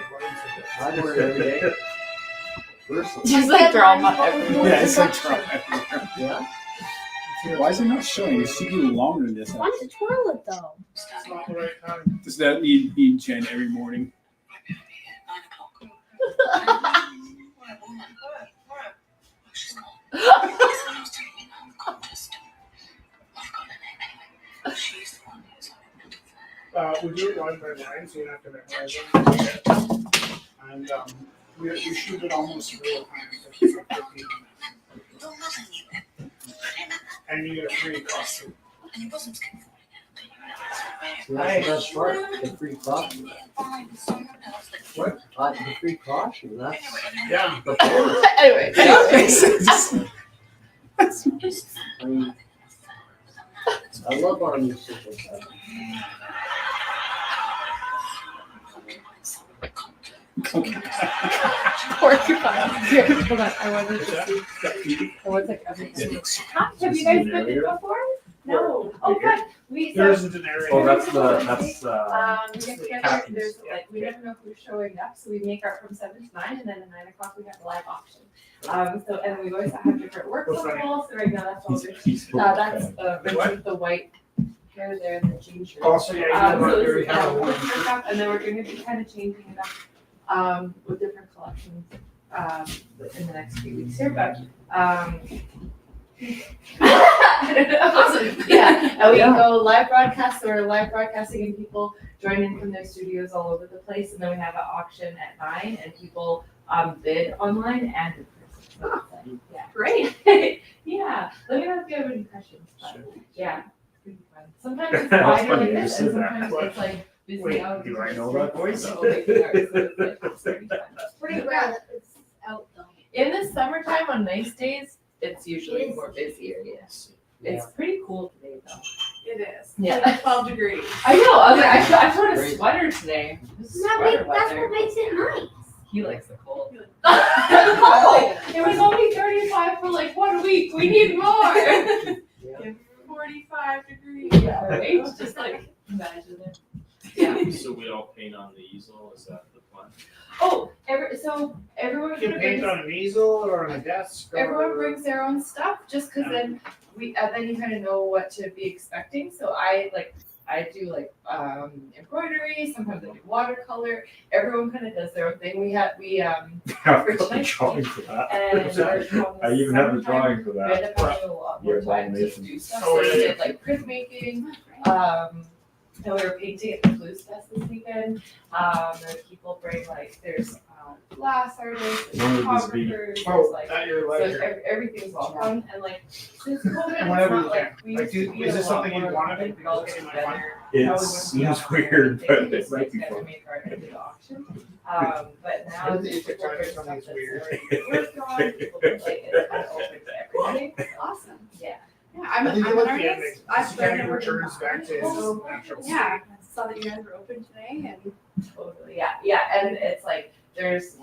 I wear it every day. Personally. Just like drama everywhere. Yeah, it's like trying everywhere. Yeah? Why is it not showing? It should be longer than this. why the toilet though? It's not the right time. Does that mean me and Jen every morning? We do it line by line, so you don't have to memorize it. And we shoot it almost real time. And you get a free costume. So that's the best part, the free coffee. What? The precaution, that's Yeah. the point. Anyway. I mean, I love our new supervisor. Porcupine. Here, hold on. I wanted to see. I want like everything. Have you guys been here before? No. Oh, good. We There so isn't an area. Oh, that's we get together. Happy's. There's like we never know who's showing up, so we make art from 7 to 9, and then at 9 o'clock we have a live auction. So and we always have different works on the wall. So right now that's all there's. That's with the white hair there, the jean shirt. Also, yeah, you So know, this very is Halloween. work up, and then we're going to be kind of changing it up with different collections in the next few weeks here. But yeah, and we go live broadcast. So we're live broadcasting, and people join in from their studios all over the place. And then we have an auction at 9, and people bid online and in person. So it's like, yeah, great. Yeah, let me know if you have any questions. But, yeah, it's gonna be fun. Sometimes it's quieter like this, and sometimes it's like busy Wait, out. do I know that voice? So making art, so it's like, it's pretty fun. Pretty rare that it's out though. In the summertime on nice days, it's usually more busier. Yes, it's pretty cool today though. It is. Yeah. Like 12 degrees. I know. I was like, I put a Crazy. sweater today. This is That's sweater what weather. makes it nice. He likes the cold. He likes No, it was only 35 for like 1 week. We need more. 45 degrees. Yeah, right? Just like imagine it. Yeah. So we all paint on the easel, is that the plan? Oh, so everyone You kind can of paint brings, on an easel or on a desk. everyone or- brings their own stuff, just because then then you kind of know what to be expecting. So I do like embroidery. Sometimes I do watercolor. Everyone kind of does their own thing. I've got the drawing for that. And I even have the drawing for We end that. up having a lot more Yeah, time to lamination. do stuff. Oh, So we yeah. did like printmaking. And we were painting at the Blues Fest this weekend. There's people bring like there's glass artists, When there's would this be? photographers, there's Oh, like at your so leisure. everything's all fun and like since COVID, And whenever it's you not can. like we Like, used to do- be is a this lot something you more wanted? like, Because all it's my fun. together. It Probably seems wouldn't be weird, able to but do it might be to fun. make art at the auction. But now I think people TikTok bring is stuff something that's weird. already worked on. People just, like it's kind of open to everything. Awesome. Yeah. Yeah, I'm I think an you like the artist. ending. I've It kind been of working returns on back to it, his so, natural state. yeah, I saw that you guys were open today and Totally, yeah, and it's like,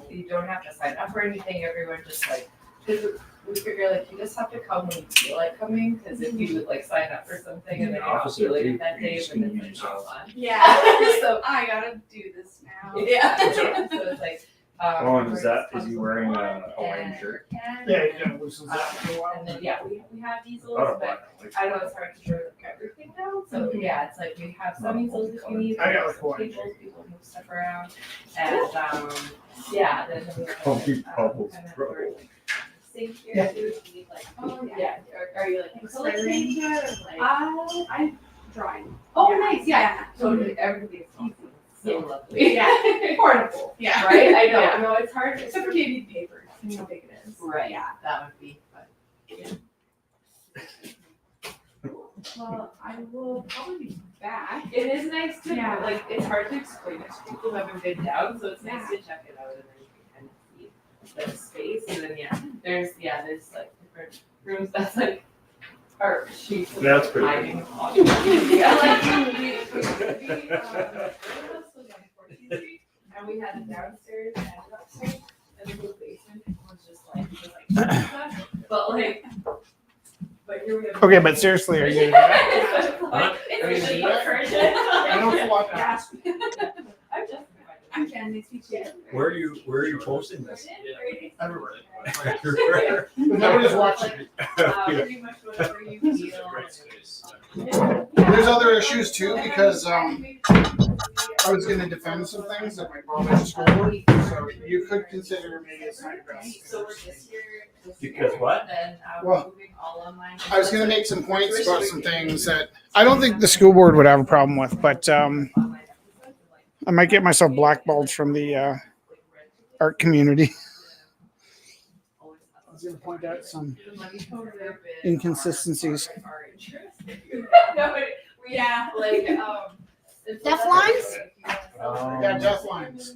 you don't have to sign up for anything, everyone just like, cause we figure like, you just have to come when you feel like coming, cause if you would like sign up for something and then you're not Opposite, feeling it you- that you day, just then can it's use like not yourself. fun. yeah. So, I gotta do this now. yeah, so it's like, Oh, and is we're he just wearing on a Hawaiian and shirt? can, Yeah, you kind of loosens that for a while. and then, yeah, we have easels, Not a but black. I know it's hard to show like everything down, so yeah, it's like we have some easels if you need, I got like like one. tables, people move stuff around, and yeah, then we have Don't be like, bubbles, kind of bro. for, like, sink here Yeah. too, if you need like, Oh, yeah, are you like color change it or like? I'm drawing. Oh, yeah. nice, yeah, totally, everything's easy, so lovely. Yeah. Portable. Yeah. Right, I know, Yeah. no, it's hard, Except for maybe paper, depending how big it is. right, Yeah. that would be, but. Well, I will probably be back. It is nice to, Yeah. like, it's hard to explain it to people who haven't been down, so it's nice to check it out and then you can kind of see the space, and then, there's like different rooms that's like, art sheets. of That's pretty hiding objects. Yeah, like, we and we had a downstairs and an upstairs, and the whole basement was just like, stuff, but like, but here we have. Okay, but seriously, are you gonna do that? Like, it's really encouraging. I don't flop Yeah. I'm just. I'm Jen, nice to meet you. Where are you posting this? Everywhere. Everywhere. But nobody's watching. Pretty much whatever you It's a feel. great space. There's other issues too, because I was gonna defend some things that might bother the school board, so you could consider maybe a side best. So we're just here. Because what? Then Well, moving all online. I was gonna make some points about some things that I don't think the school board would have a problem with, but I might get myself blackballed from the art community. I was gonna point out some inconsistencies. No, Yeah. like, Deaf lines? Yeah, deaf lines.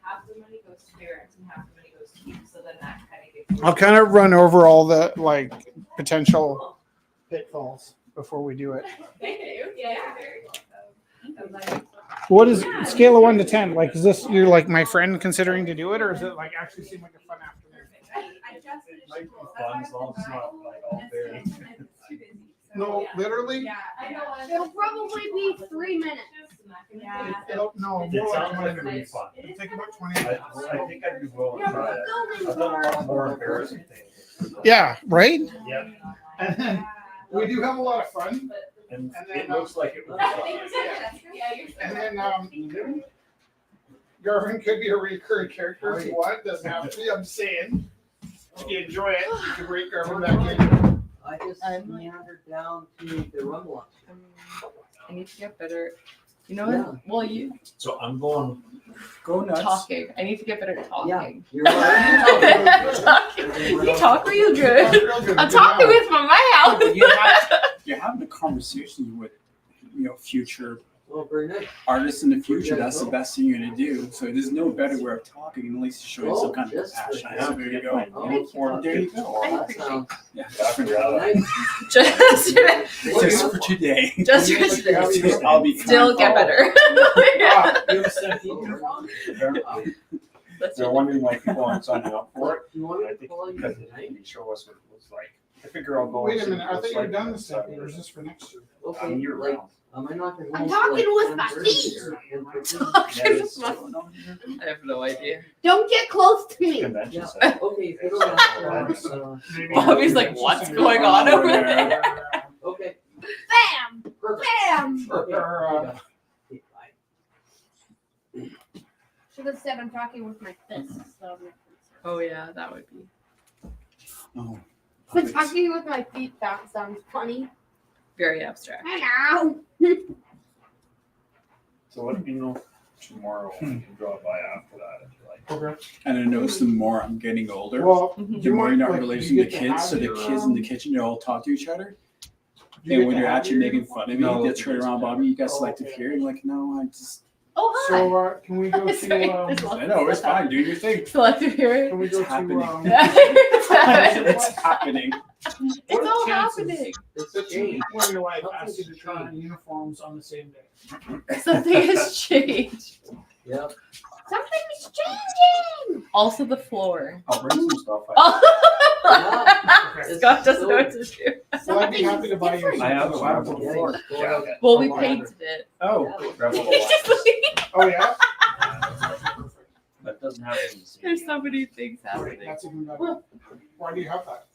half the money goes to parents and half the money goes to you. So then that kind of gives you. I'll kind of run over all the like potential pitfalls before we do it. Thank you. Yeah, you're very welcome. What is scale of 1 to 10? Like, is this you're like my friend considering to do it, or is it like actually seem like a fun afternoon? I just It might be fun as long as it's not like all day. No, literally. Yeah, I know. It'll probably be 3 minutes. Yeah. No, It more sounds like like it'd be fun. it'll take about 20 I minutes. think I'd be willing to Yeah, try but it. the I've building's done a lot are- more embarrassing things. Yeah, right. Yeah, And then we do have a lot of fun. and And then, it looks like it would be fun. And then Garvin could be a recurring character if you want. Doesn't have to be. I'm saying, if you enjoy it, you can bring Garvin back in. I just meandered down to the rumble. I need to get better. You know Yeah. what? Well, you So I'm going, Go nuts. talking. I need to get better at Yeah, talking. you're right. You talk real good. Real good. I'm talking with my mouth. But you're having the conversations with, future Well, very nice. artists in the future. That's the best thing you're gonna do. So there's no better way of talking, at least showing some kind of Yes. passion. yeah, So there you go. Oh, There you go. that sounds Yeah. nice. Just, Just for today. just for today. I'll be Still get better. they're wondering why people aren't signing up for it. You want I me to think call you because tonight? they show us what it looks like. I figure I'll go. Wait and a see minute. what I it thought you were looks done like this on stuff, or is this for next year? Okay, I'm year like, round. am I not gonna go I'm until, talking like, with my 10:30 feet. or 10:30? Yeah, it's I have no idea. Don't get close to me. convention Yeah, center. okay, if you don't have, Maybe Bobby's like, what's going on over there? okay, Bam! perfect. Bam! Okay. Or, Okay, bye. Should have said I'm talking with my fists. So Oh yeah, that would be. Oh. but talking with my feet sounds funny. Very abstract. Hello. So let me know tomorrow when you can drop by after that if you like. Okay. And I notice the more I'm getting older, Well, the more you're not like, relating you to get kids. So the have your, kids in the kitchen, they all talk to each other. you And get when to you're have actually your- making fun of me, No, they turn around, Bobby, you got Oh, selective okay. hearing. Like, no, I just. Oh hi. So can we go Sorry, to? there's lots I of know, it's stuff fine. Do your thing. Selective Can hearing. we go It's happening. to? It's happening. It's all happening. It's changed. Where your wife asks you to try on uniforms on the same day. Something has changed. Yep. Something's changing. Also the floor. I'll bring some stuff. Oh. It's Scott doesn't still- know what to do. Well, I'd be happy to buy you. I have some a stuff. laptop. Yeah, Floor. he's Yeah. going Well, we Oh, painted it. Oh. Grab a little He's just like, Oh yeah. That doesn't have any. there's so many things happening. That's even better. Why do you have that?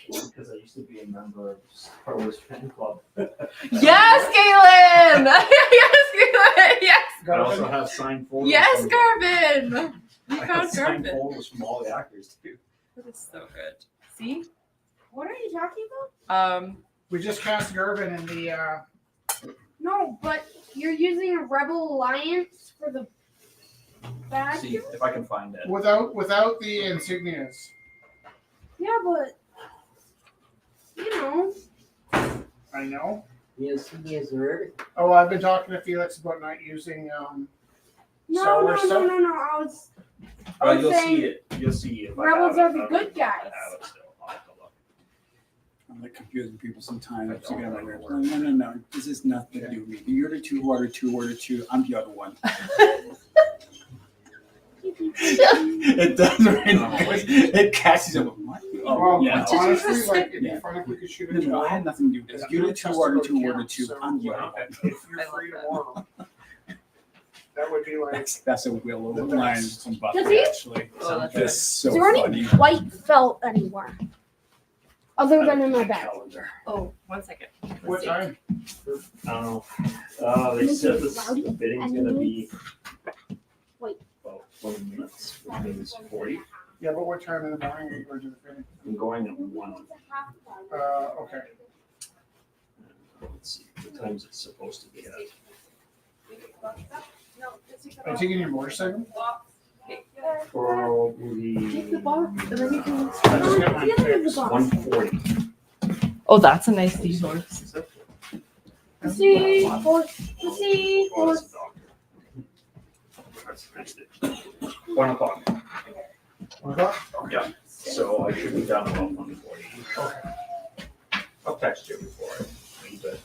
Because I used to be a member of Star Wars fan club. Yes, Galen! Yes, Galen! Yes! I also Garvin? have signed folders. Yes, from- Garvin! We I have found signed Garvin. folders from all the actors too. That is so good. See? What are you talking about? We just cast Garvin in the. No, but you're using a Rebel Alliance for the See vacuum. if I can find it. Without the insignias. Yeah, but you know. I know. Yes, he is already. Oh, I've been talking to Felix about not using Star No, Wars stuff. no. I was Well, you'll saying see it. You'll see if I Rebels have are the it. good I guys. have it still. I'll have to look. I'm like confusing people sometimes. You get like, no. This has nothing to do with me. You're the two who ordered two. I'm the other one. It does right now. It catches up. What? Oh, Well, yeah. honestly, like it'd be Yeah. fun if we could shoot No, it. no, I had nothing to do with this. You're the two, order two. So, I'm the other one. if you're free tomorrow, that would be like. That's a Willow line from Buffy, Does he? actually. Oh, that's That's so Is there any funny. white felt anywhere? Other than in my bag. Calendar. Oh, 1 second. Let's What see. time? I don't know. They said the bidding's gonna be Wait. about 20 minutes, which means 40. Yeah, but what time in the morning are you going to the finish? I'm going at 1. Okay. Let's see, what time's it supposed to be at? Are you taking your motorcycle? Probably Take the box, and then you can. I just got mine The other is fixed. the box. 140. Oh, that's a nice seahorse. The seahorse. The Oh, seahorse. that's a doctor. That's fixed it. 1 o'clock. Yeah, so I should be done about 1:40. Okay. I'll text you before I leave it.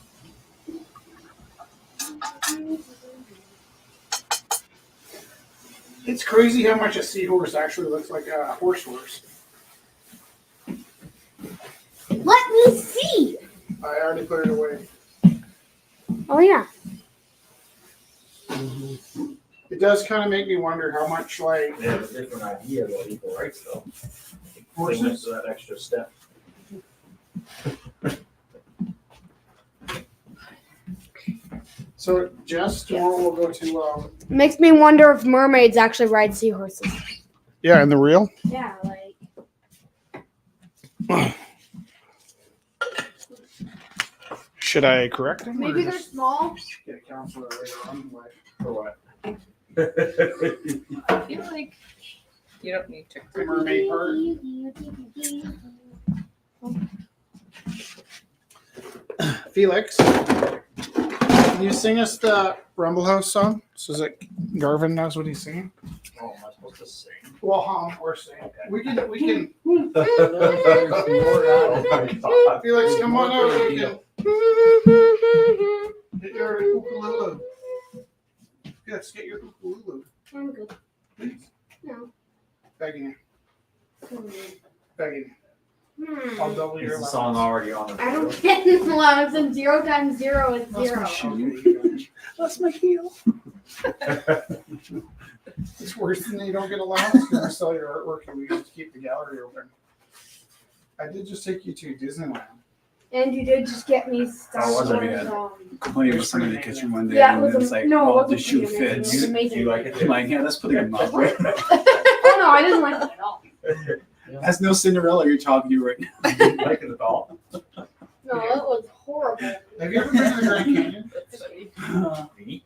It's crazy how much a seahorse actually looks like a horse horse. Let me see. I already put it away. Oh yeah. It does kind of make me wonder how much like They have a different idea about equal rights though. horses. Horses to that extra step. So Jess, tomorrow we'll go to Makes me wonder if mermaids actually ride seahorses. yeah, in the real. Yeah, like. Should I correct him? Maybe they're small. Get a counselor later on. Like, For what? I feel like you don't need to. the mermaid part. Felix, can you sing us the Rumble House song so that Garvin knows what he's singing? Oh, am I supposed to sing? Well, hum or sing. We can. Felix, come on over. You can get your ukulele. Felix, get your ukulele. I'm good. Please. No. Begging you. Begging you. I'll double your Is the song already on the I don't get allowance, and 0 times 0 is That's 0. my shoe. That's my heel. It's worse than you don't get allowance because we sell your artwork and we have to keep the gallery open. I did just take you to Disneyland. And you did just get me Star How was it Wars. again? Complaining with somebody in the kitchen one day, Yeah, it and was it was like, no, it oh, wasn't the shoe pretty amazing. It was fits. amazing. You like it? I'm like, yeah, let's put it in my Oh no, I didn't like it at all. That's no Cinderella you're talking to right now. You like it at all? No, it was horrible. Have you ever been to the Grand Canyon? Me?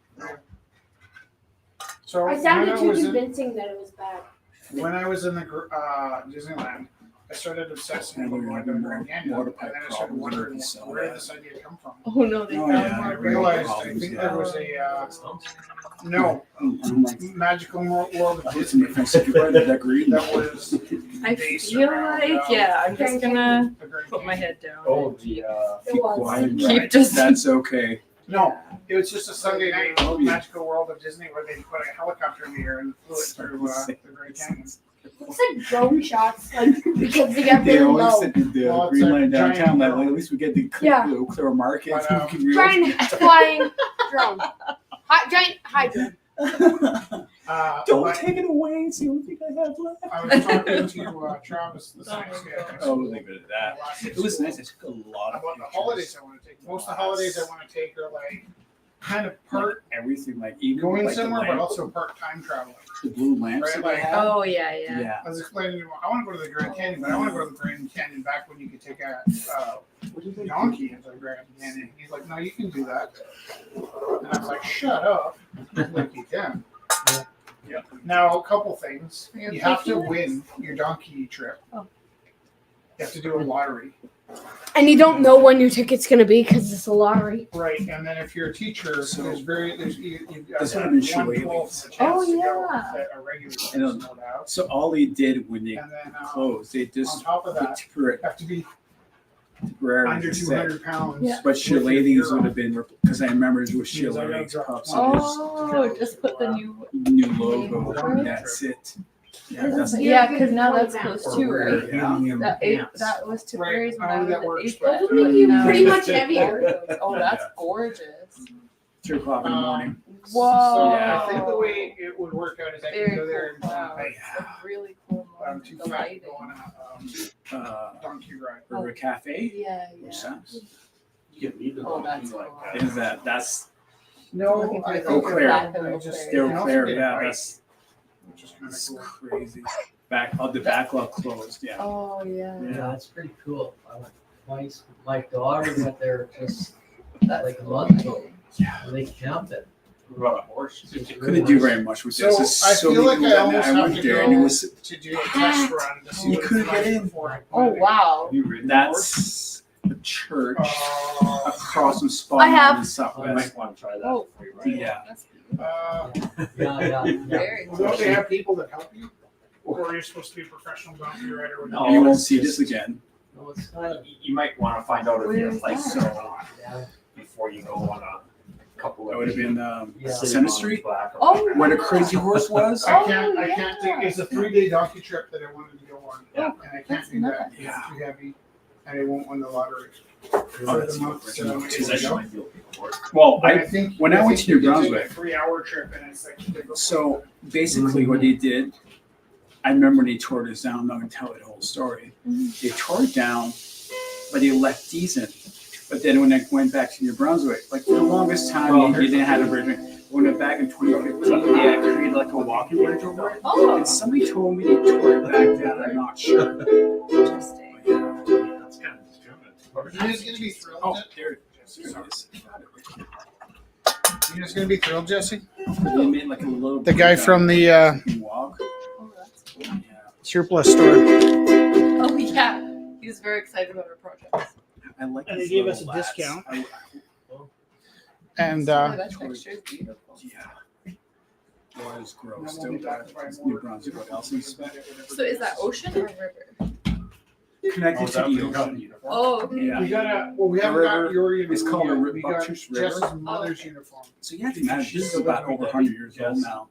So I when sounded I too was in, convincing that it was bad. when I was in the Disneyland, I started obsessing about going to the Grand Canyon, and then I started wondering where did this idea come from. Oh no, they Oh, found yeah. I one. realized I think there was a I'm like, magical world of I Disney my face that green. that was I based feel around, like, yeah, I'm just gonna the Grand put my Canyon. head down. Oh, the, Keep quiet. Keep just- That's okay. No, it was just a Sunday night Oh, yeah. magical world of Disney where they put a helicopter in the air and flew it through the Grand Canyon. Looks like drone shots, like because they get They very always low. said the Well, it's green a line giant downtown. Like, drone. at least we get the Yeah. clear market. But, we can real- Giant flying drone. Giant hydra. Don't But take it away. It's the only thing I have left. I was talking to Travis, the science guy. Oh, leave it at that. It was nice. I took a lot of About the pictures. holidays I want to take. Most of the holidays I want to take are like kind of part Everything, like even going like somewhere, the, but lamp, also part time traveling. the blue lamps Right, that I like- have. Oh yeah, yeah. Yeah. I was explaining to him, I want to go to the Grand Canyon, but I want to go to the Grand Canyon back when you could take a donkey into the Grand Canyon. He's like, no, you can do that. And I was like, shut up. Like you can. Yeah. Now, a couple things. Are you You have okay, to Felix? win your donkey trip. Oh. You have to do a lottery. And you don't know when your ticket's gonna be because it's a lottery. Right, and then if you're a teacher, So- you've got This that would've been 1/12 chance Oh, to go yeah. that a regular I know. person would have. So all they did when they And then closed, they on just top of that, temporarily have to be temporarily under set. 200 pounds. Yeah. But with your Shillelagh's euro. would have been because I remember it was Means I gotta Shillelagh's drop cups. Oh, just put the new. New logo. Okay. That's it. Yeah, that's Yeah, because now that's close too, right? Yeah. That was to Right, Barry's when how I was that at works, eighth but- grade, Those would make you and now pretty it's much heavier. Oh, that's gorgeous. 2 o'clock in the morning. Whoa. So I think the way it would work out is I Very can go there cool. and Wow. like, It's a really cool I'm moment. too The fat to lighting. go on a donkey ride. River Cafe. Yeah, Which yeah. sounds. You can leave the Oh, donkey that's like cool. that. Is that that's No, Looking I through think the Claire. I just they're you can also clear. get a Yeah, bike, that's which is kind of that's cool. crazy. The backlog closed. Yeah. Oh yeah. Yeah, that's pretty cool. I went twice. My daughter went there just That's like a cool. month ago. Yeah. And they camped it. What about a horse? It's Couldn't really do nice. very much with So this. There's I so feel many like I people almost that I have went to there and it go was to do a test run to see You what couldn't it's like get in. before I Oh wow. Have you ridden a horse? that's a church Uh, across from Spa I have. in You Southwest. might want to try that Oh, before you ride. Yeah. That's beautiful. Yeah. Very Well, don't they have people that help you? Or are you supposed to be a professional donkey rider? With You won't see this again. No, it's not. You might wanna find out if you have license or that? not Yeah. before you go on a couple of. That would have been Yeah. Center Street, Oh, where the Crazy Horse was. I can't think, it's a 3-day donkey trip that I wanted to go on. Yeah. And I can't That's do that, nuts. it's too heavy, and I won't win the lottery. Oh, For that's the month that I'm able to Possession go. Well, But I I think. when I went to New think they take Brunswick- a 3-hour trip and it's like. they go- so basically what they did, I remember when they tore this down. I'm not gonna tell you the whole story. They tore it down, but they left these in. But then when I went back to New Brunswick, like for the longest time, you didn't have a bridge. When I went back in 2015, they had created like a walking bridge over it. Oh, And somebody told me they tore it back then. I'm not sure. interesting. That's kind of stupid. You're just gonna be thrilled, Oh, there it is. you're just gonna be thrilled, Jesse? They made like a little. The guy from the You can walk. Oh, that's cool. Yeah. surplus store. Oh, yeah. He's very excited about our projects. I like. And they these gave little us a lats. discount. I- And, Oh, that texture is beautiful. Yeah. Well, it's gross. And I'm Still, only back to buy it's more. New Brunswick. What else is that? So is that ocean or river? Connected Oh, to that the we got ocean. the uniform? Oh, okay. Yeah. we got we haven't The got river your uniform. is called a yet. We got Butchers River. Jess's mother's Okay. uniform. So you have to imagine this is about over 100 years old now.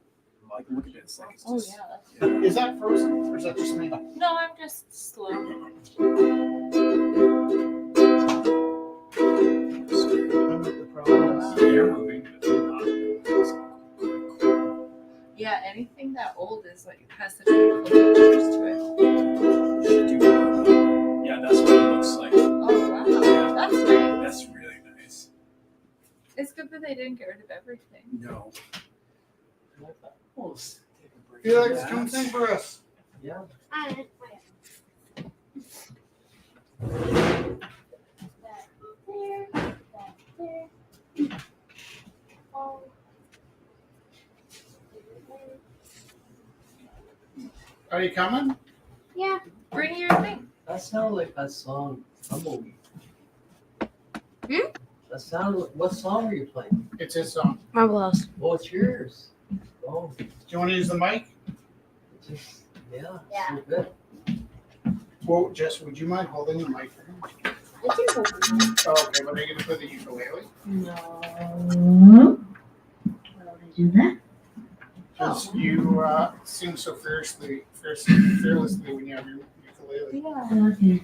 Like, look at this. Like, it's Oh, just, yeah. That's beautiful. Is that frozen or is that just me? No, I'm just slow. The problem is- They're moving, but they're not. Yeah, anything that old is like has such beautiful textures to it. Yeah, that's what it looks like. Oh wow, that's nice. That's really nice. It's good that they didn't get rid of everything. No. Felix, come sing for us. Yeah. Are you coming? Yeah. Bring your thing. That sounded like that song, Tumbleweed. Hmm? That sounded like, what song were you playing? It's his song. Marvelous. Oh, it's yours. Oh, Do you want to use the mic? it's just, yeah. Yeah. So good. Well, Jess, would you mind holding the mic for him? I can hold it. Oh, okay, but are you going to play the ukulele? No. Why would I do that? Because you sing so fearlessly when you have your ukulele. Yeah. Okay.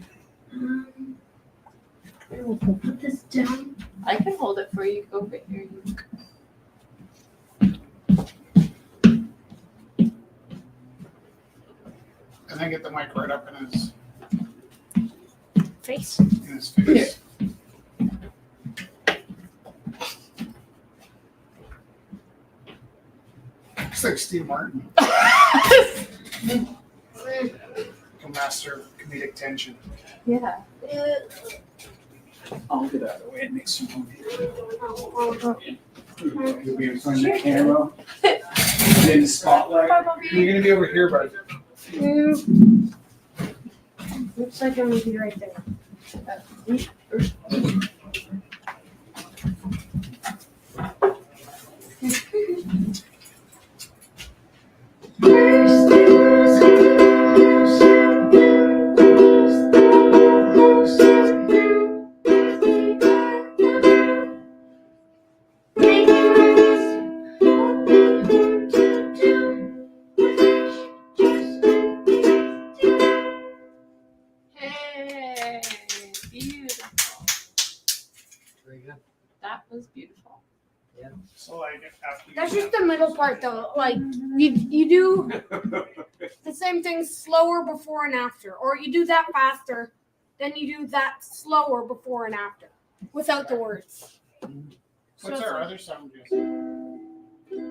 I will put this down. I can hold it for you. Go get your uke. And then get the mic right up in his Face. face. It's like Steve Martin, a master of comedic tension. Yeah. I'll get out of the way and make some room here. You'll be in front of the camera. In the spotlight. You're going to be over here, bud. Looks like I'm gonna be right there. Hey, beautiful. Very good. That was beautiful. So, like, after you That's just the middle part though. Like you do the same thing slower before and after. Or you do that faster, then you do that slower before and after. Without the words. What's So our it's other song, Jesse?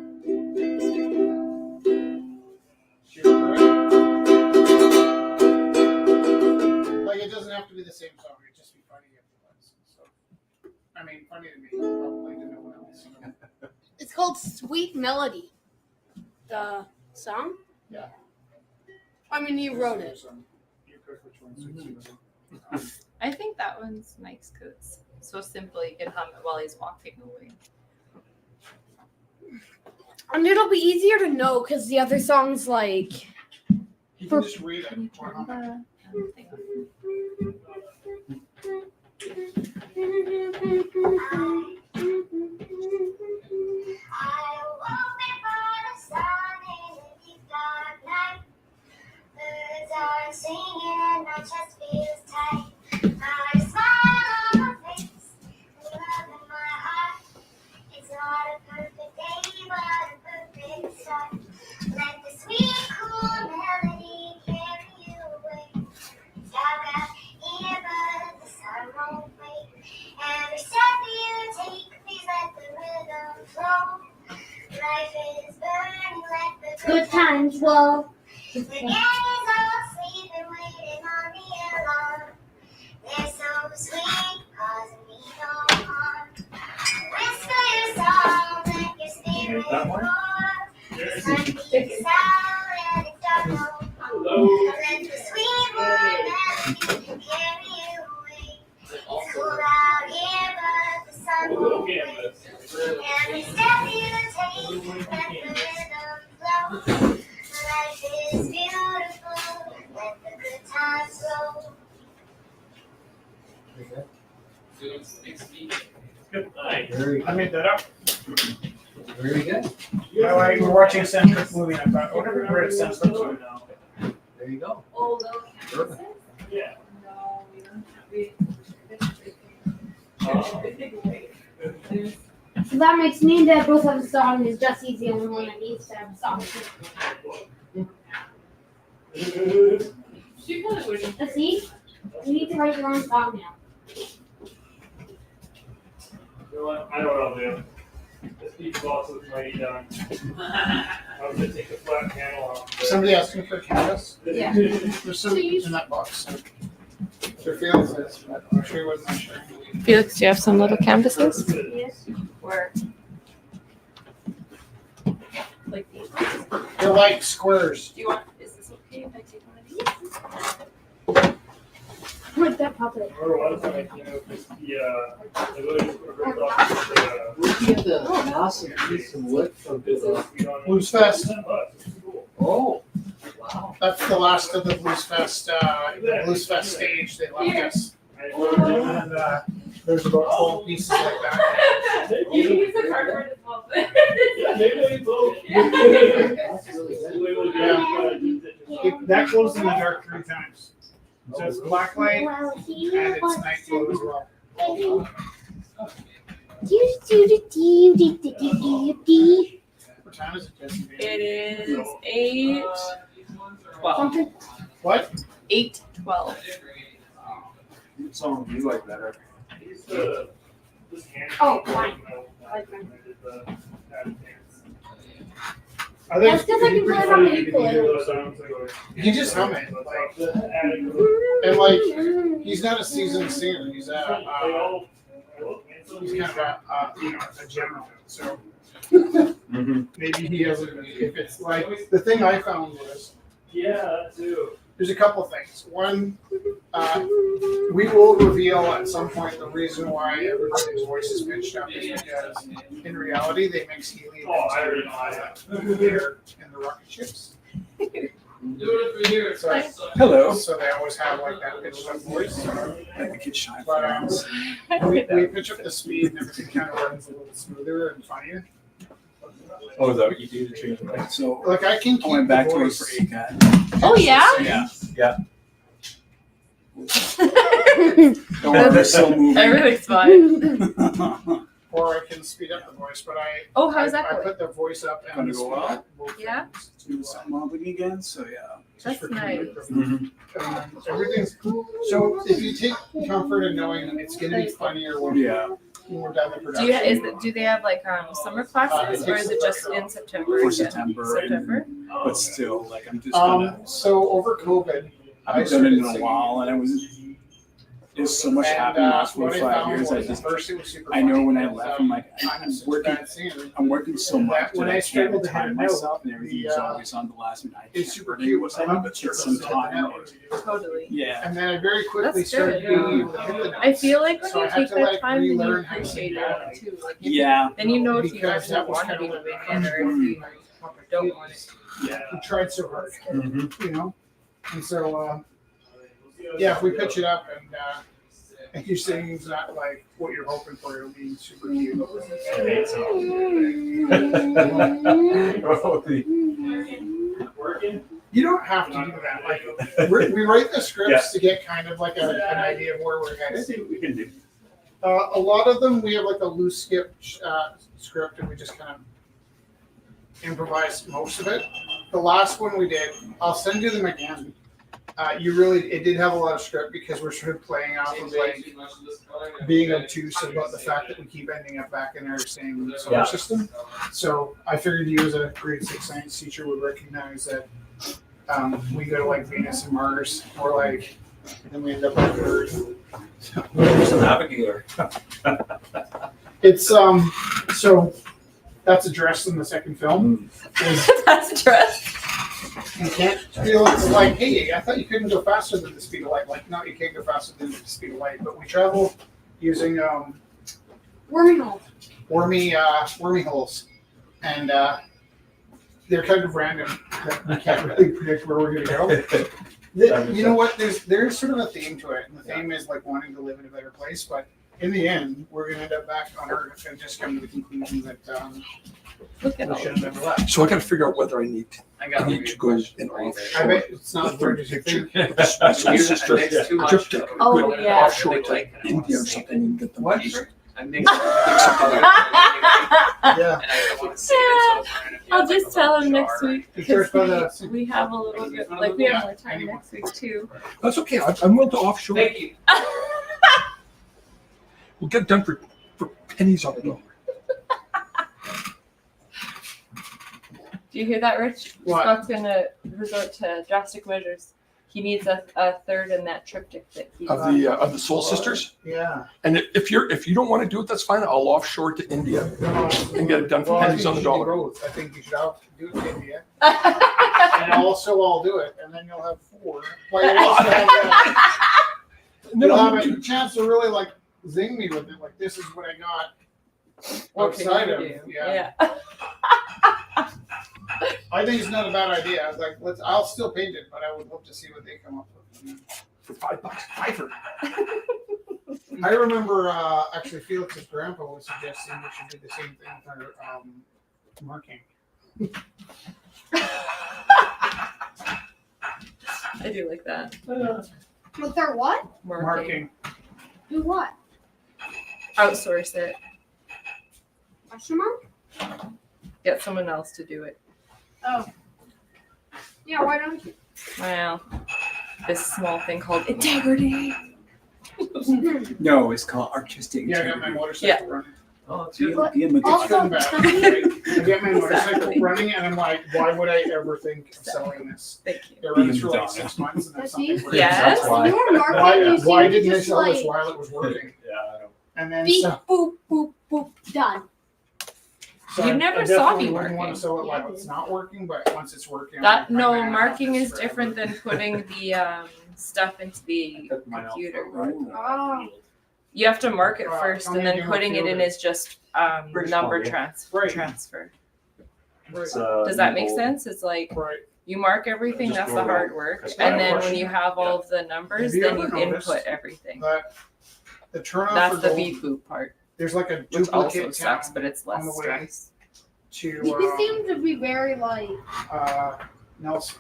Like, it doesn't have to be the same song. It'd just be funny if it was. So, I mean, funny to me, probably to no one else. You know? It's called Sweet Melody. The song? Yeah. I mean, you wrote it. You pick which one suits you. I think that one's nice because it's so simple. You can hum it while he's walking away. And it'll be easier to know because the other songs like You can just read it. or hum it. I woke before the sun in a deep dark night. Birds are singing and my chest feels tight. I smile on my face, love in my heart. It's not a perfect day, but a perfect start. Let the sweet, cool melody carry you away. I've got earbuds, the sun won't wait. Every step you take, please let the rhythm flow. Life is burning, let the good times roll. the gang is all sleeping, waiting on the alarm. They're so sweet, causing me no harm. Whisper your song, let your spirit roar. It's time to be sound and it's dark no more. Let the sweet warm melody carry you away. It's cold out here, but the sun won't wait. Every step you take, let the rhythm flow. Life is beautiful, let the good times roll. Very, I made that up. very good. We're watching a Centric movie and I thought, whatever word it sounds like to now. There you go. Oh, those Perfect. Yeah. No, we don't. So that makes me and Dad both have a song. Is Jesse's the only one that needs to have a song? She probably wouldn't. Jesse, you need to write your own song now. You know what? I know what I'll do. This beach box looks mighty done. I'm gonna take the flat panel off. Somebody asking for a canvas? Yeah. There's some in that box. There feels this, but I'm sure he wasn't sure. Felix, do you have some little canvases? Yes. Where? Like these? They're like squares. Do you want? Is this okay if I take one of these? Where'd that puppet? Or was I, you know, just the village put a ripped off the, Where'd you get the massive piece of wood from? business. We don't. Blues Fest. $10. It's cool. Oh, wow. That's the last of the Blues Fest, stage. They left us. I- And there's about 12 pieces like that. You can use the cardboard as well. Yeah, maybe they both. That's really good. That glows in the dark 3 times. So it's black light and it's night glow as well. What time is it, Jesse? It is 8. Something. What? 8:12. What song do you like better? These, this hand. Oh, fine. I did the pad pants. I think That's 'cause I can play it on the ukulele. Those songs, I go, You can just hum it. Like the added- And like, he's not a seasoned singer. He's They a all- he's kind of a general. So maybe he hasn't. If it's like the thing I found was Yeah, that too. there's a couple things. One, we will reveal at some point the reason why everybody's voice is pitched up is because in reality they mix helium Oh, I already know that. into air in the rocket ships. Do it for years. So, Hello. so they always have like that pitched up voice. Like the kid shine. But we pitch up the speed and everything kind of runs a little smoother and funnier. Oh, is that what you do to change the light? So Like I can I keep went back the to work voice. for ACAD. Oh, yeah? Yeah. Don't worry, they're still moving. Everything's fine. Or I can speed up the voice, but Oh, how's that I going? put the voice up and Gonna the go speed up? up. both Yeah? things. Do something wobbling again, so yeah. Just That's for nice. microphone. Everything's so if you take comfort in knowing it's gonna be funnier when Yeah. we're done the Do production. do they have like summer classes or is it just in September? For again? September. September? But still, like I'm just gonna. So over COVID, I haven't done it in a while, and I was There's so much And, happened in the last 4 or what 5 found years. I was just, first it was super I know funny when I because, left, I'm like, I'm I'm such a working, bad singer. I'm working so much When that I I struggled can't to hit time a note, myself, and everything's the, always on the last minute. I It's can't super really cute. was I love like, it. get some time. Totally. Yeah. And then I very quickly That's started good. being able to hit the notes. I feel like when So I you had take to, that like, time, then you relearn how to appreciate sing it that. too. Like, Yeah. then you know if you Because actually that was want to kind be of the like band or if you don't want it. Yeah. We tried so hard, Mm-hmm. you know? And so, yeah, if we pitch it up and your singing's not like what you're hoping for, it'll be super cute. Working? You don't have to do that. Like, we write the scripts to get kind of like an idea of where we're headed. See what we can do. A lot of them, we have like a loose script and we just kind of improvise most of it. The last one we did, I'll send you them again. It did have a lot of script because we're sort of playing off of like being obtuse about the fact that we keep ending up back in our same solar system. So I figured you as a grade 6 science teacher would recognize that we go to like Venus and Mars, or like, then we end up on Earth. There's a navigator. It's so that's addressed in the second film. Is That's addressed. you can't feel it's like, hey, I thought you couldn't go faster than the speed of light. Like, no, you can't go faster than the speed of light. But we travel using Wormhole. wormy holes, and they're kind of random. That we can't really predict where we're gonna go. You know what? There's sort of a theme to it, and the theme is like wanting to live in a better place. But in the end, we're gonna end up back on Earth and just come to the conclusion that Look at we all should have never left. So I gotta figure out whether I need to go in I offshore. bet it's not as weird as you think. My sister trip to Oh, went yeah. offshore to India or something and get them. What? Yeah. I'll just tell him next week You sure because it's by the- we have a little bit, like we have more time next week too. That's okay. I'm willing to offshore. Thank you. We'll get it done for pennies on the dollar. Do you hear that, Rich? What? Scott's gonna resort to drastic measures. He needs a third in that triptych that he Of the Soul Sisters. Yeah. And if you don't want to do it, that's fine. I'll offshore to India and get it done for Well, I pennies think on the you should do dollar. both. I think you should do it in India. And also I'll do it, and then you'll have 4. Like, you'll also have, And then you'll I'll have a chance to really like zing me with it. Like, this is what I got What can outside you of. do? Yeah. Yeah. I think it's not a bad idea. I was like, I'll still paint it, but I would love to see what they come up with. for $5. $5. I remember actually Felix's grandpa was suggesting we should do the same thing with our marking. I do like that. With their what? Marking. Do what? Outsource it. Question mark? Get someone else to do it. Oh. Yeah, why don't you? Well, this small thing called integrity. No, it's called artistic Yeah, I got my integrity. motorcycle running. Oh, But be a It's also- good and bad. I get my motorcycle Exactly. running, and I'm like, why would I ever think of selling this? Thank you. It runs for like Being 6 months, and then But something these- breaks. Yes. That's why. Your market, Why, you why seem to didn't I just sell this like while it was working? Yeah, I know. And then beep, so, boop, boop, boop, done. so You I never definitely saw me wouldn't want marking. to sell it Yeah, I while did. it's not working, but once it's working, That I'm no, like, marking is forever. different than putting the stuff into the Took mine out computer. for a ride. Oh. You have to mark it Wow, first, tell and me then again putting what it in field is just British number Columbia. Right. transfer. It's, Does that make Nicole. sense? It's like Right. you mark everything, Just that's go the to hard work, That's and my then when question. you have all of the numbers, Have you then ever you noticed input everything. But the turnout That's for the gold, beep boop part, there's like a which also duplicate sucks, town but it's on less the way. stress. to You seem to be very like Nelson.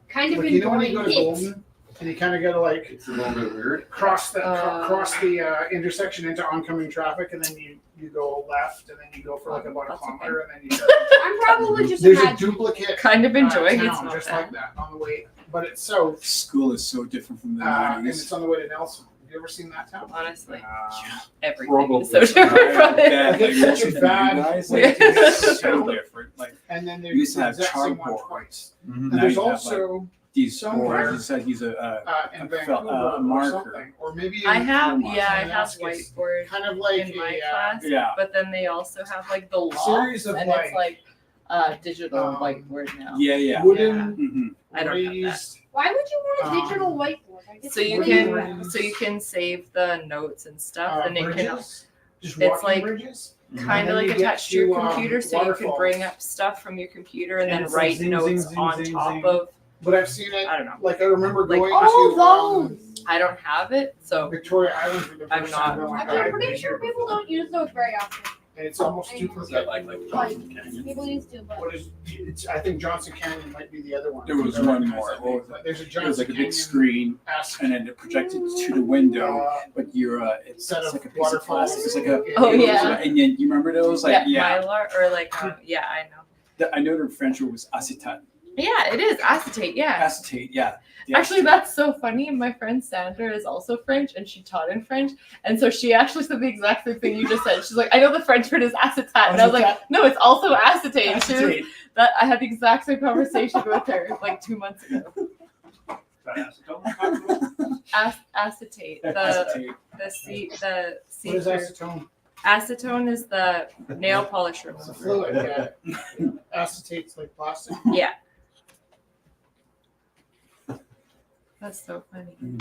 kind of Like, you know when you enjoying go to it. Golden and you kind of got to like It's a little bit weird. cross the Uh, intersection into oncoming traffic, and then you go left, and then you go for like about a That's okay. kilometer, and then you I'm probably just there's a imagining. duplicate Kind of enjoying it. town just like that on the way, but it's south, School is so different from the and 90s. it's on the way to Nelson. Have you ever seen that town? Honestly, Um, everything Probably. is so different from it. Bad, like, It's such a most of the bad new guys, way like, to get it's so south. different. Like, And then we used there's to the have exact same one chalkboard. twice. mhm. And Now there's you have, also these somewhere, boards. He said he's in a Vancouver or marker. something, or maybe I in have Fremont. I And have ask it's whiteboard kind of like in my a class, Yeah. but then they also have like the loft, series of and it's like digital whiteboard now. Yeah. wooden hmm I don't have that. raised. Why would you want a Um, digital whiteboard? I guess So you it's can way- save the notes and stuff, and it can bridges, just it's walking like bridges. kind of then like you get attached to your to, computer, so you can waterfalls. bring up stuff from your computer and And then it's like write zing, notes zing, zing, on zing, top zing. of. But I've seen it. I don't know. Like I remember Like, going oh, to those! I don't have it, so Victoria Island for the I'm first not- time. going, I'm pretty sure people don't use those very often. And it's almost I- duplicate. Is that like Johnson Canyon? People used to, but What is? It's, I think Johnson Canyon might be the other one. There was I don't one recognize more. that What name, was but there's a It Johnson was like a big Canyon screen, esque, and then it projected to the window. But you're it's set of like a piece of waterfalls. plastic. It's like a Oh, yeah. And then you remember those? Like Mylar or like yeah, I know. I know the French word was acetate. Yeah, it is acetate. Yeah. Acetate, yeah. The Actually, acetate. that's so funny. My friend Sandra is also French, and she taught in French, and so she actually said the exact same thing you just said. She's like, "I know the French word is acetate," and I was like, "No, it's also acetate." And she was, Acetate. that I had the exact same conversation with her like 2 months ago. Acetate. The Acetate. the What is acetone? acetone is the nail polish It's a remover. fluid. Yeah. Acetate's like plastic. Yeah. That's so funny.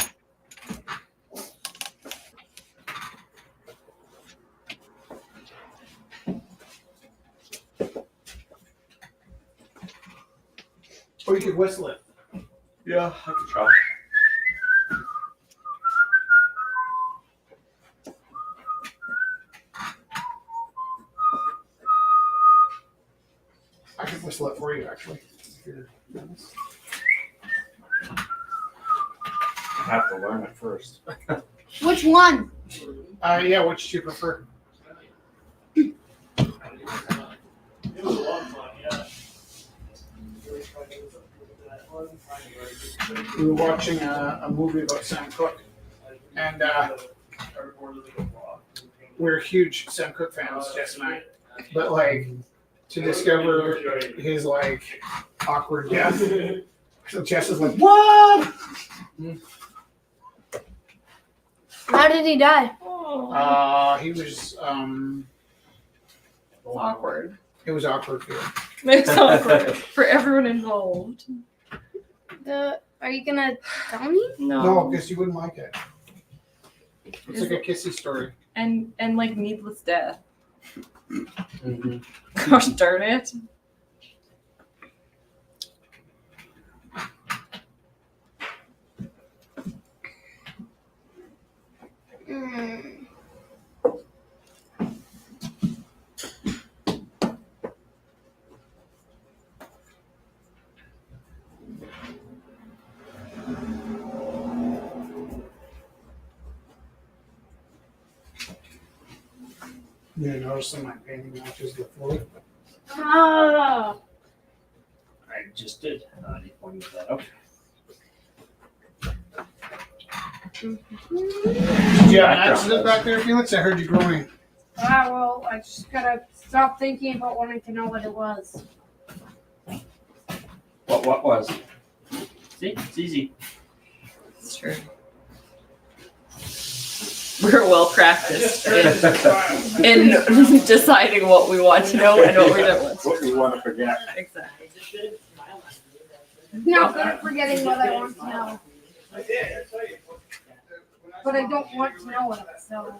Or you could whistle it. Yeah, I could try. I could whistle it for you, actually. If you're honest. I have to learn it first. which one? Yeah, which do you prefer? It was a lot of fun, yeah. We were watching a movie about Sam Cooke, and we're huge Sam Cooke fans, Jess and I. But like to discover his like awkward death, so Jess is like, "What?" How did he die? He was It's awkward. it was awkward for him. It's awkward for everyone involved. Are you gonna tell me? No, because you wouldn't like it. It's like a kissy story. And like needless death. Mhm. Gosh darn it. Mm. You notice that my painting matches the floor. Ah. I just did. You pointed that out. Did you have an accident back there, Felix? I heard you groaning. Well, I just gotta stop thinking about wanting to know what it was. What was? See, it's easy. It's true. We're well practiced in deciding what we want to know and what we don't want to What we want to forget. know. Exactly. Not good at forgetting what I want to know. But I don't want to know it, so.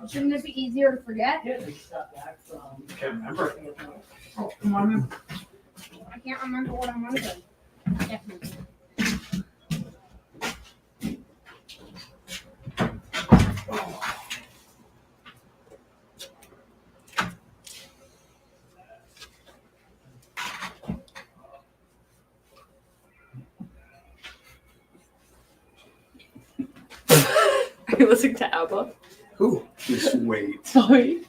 Shouldn't it be easier to forget? Can't remember. Oh, come on in. I can't remember what I'm wondering. Definitely. Are you listening to ABBA? Who? Just wait. Sorry.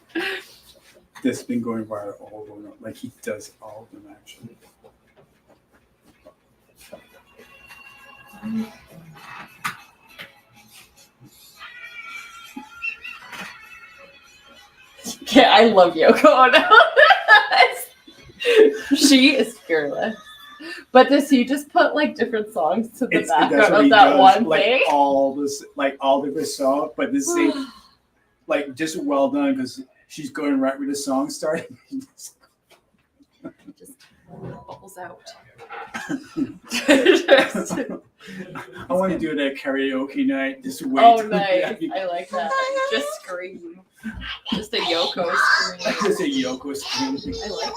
This been going viral all over. Like he does all of them actually. Yeah, I love Yoko Ono. She is fearless. But does he just put like different songs to the That's background what of he that does, one like thing? all this, like all different songs, but this thing, like just well done because she's going right with the song starting. Just bubbles out. I want to do it at karaoke night. Just wait. Oh, till- nice. I like that. Just scream. Just a Yoko scream. Just a Yoko scream. I like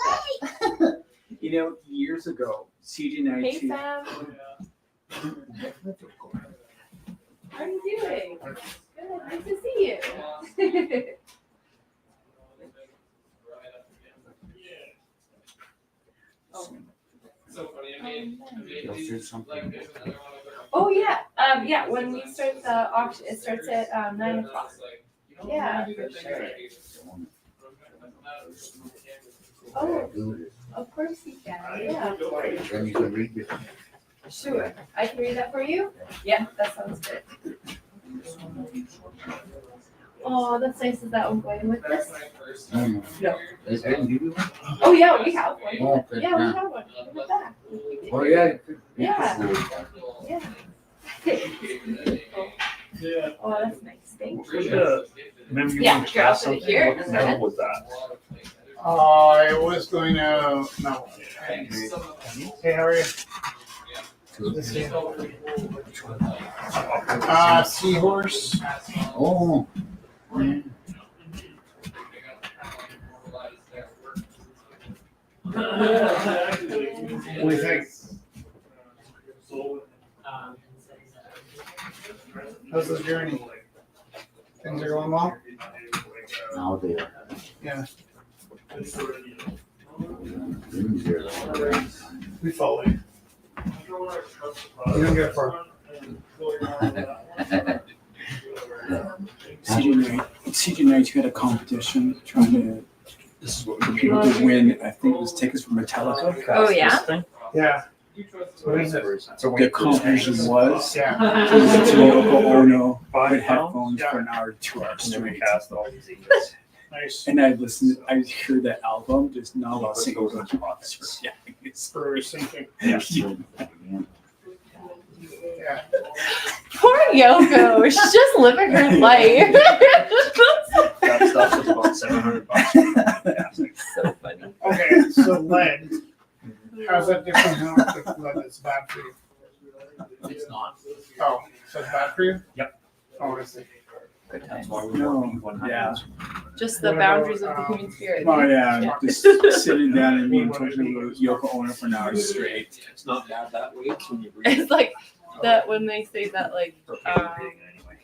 that. You know, years ago, CJ and I. Hey, Sam. How are you doing? Good. Nice to see you. Oh yeah, yeah. When we start the auction, it starts at 9 o'clock. Yeah, for sure. Oh, of course you can. Yeah, of course. Then you can read it. Sure. I can read that for you? Yeah, that sounds good. Oh, that's nice. Is that one going with this? No. Is it you? Oh yeah, we have one. Oh, okay. Yeah, we have one. In the back. Oh, yeah. Yeah. Oh, that's nice. Thank you. Maybe you Yeah, want to here, I'll cast put it something. here. What the hell was that? I was going to. No. Hey, how are you? Seahorse. Oh. What do you think? How's this journey? Things are going well? Now they are. Yeah. We follow you. You don't get far. CJ Knight had a competition trying to. This is what for people to win. I think it was tickets for Metallica. Oh yeah. Yeah. What is it? The competition was Yeah. to Yoko Ono with headphones for an hour, 2 hours And then we straight. cast all these eagles. Nice. And I listened. I heard that album. Just not a single one. Yeah, it's For sinking. yeah. Yeah. Poor Yoko. She's just living her life. That stuff was about $700. So funny. Okay, so lead. How's that different from lead that's bad for you? It's not. Oh, so it's bad for you? Yep. Oh, I see. Good times. That's why we No, want one yeah. Just the What about, boundaries of the human spirit. Oh yeah, just sitting down and being talking about Yoko Ono for an hour straight. It's not bad that way. It's when you breathe. It's like that when they say that like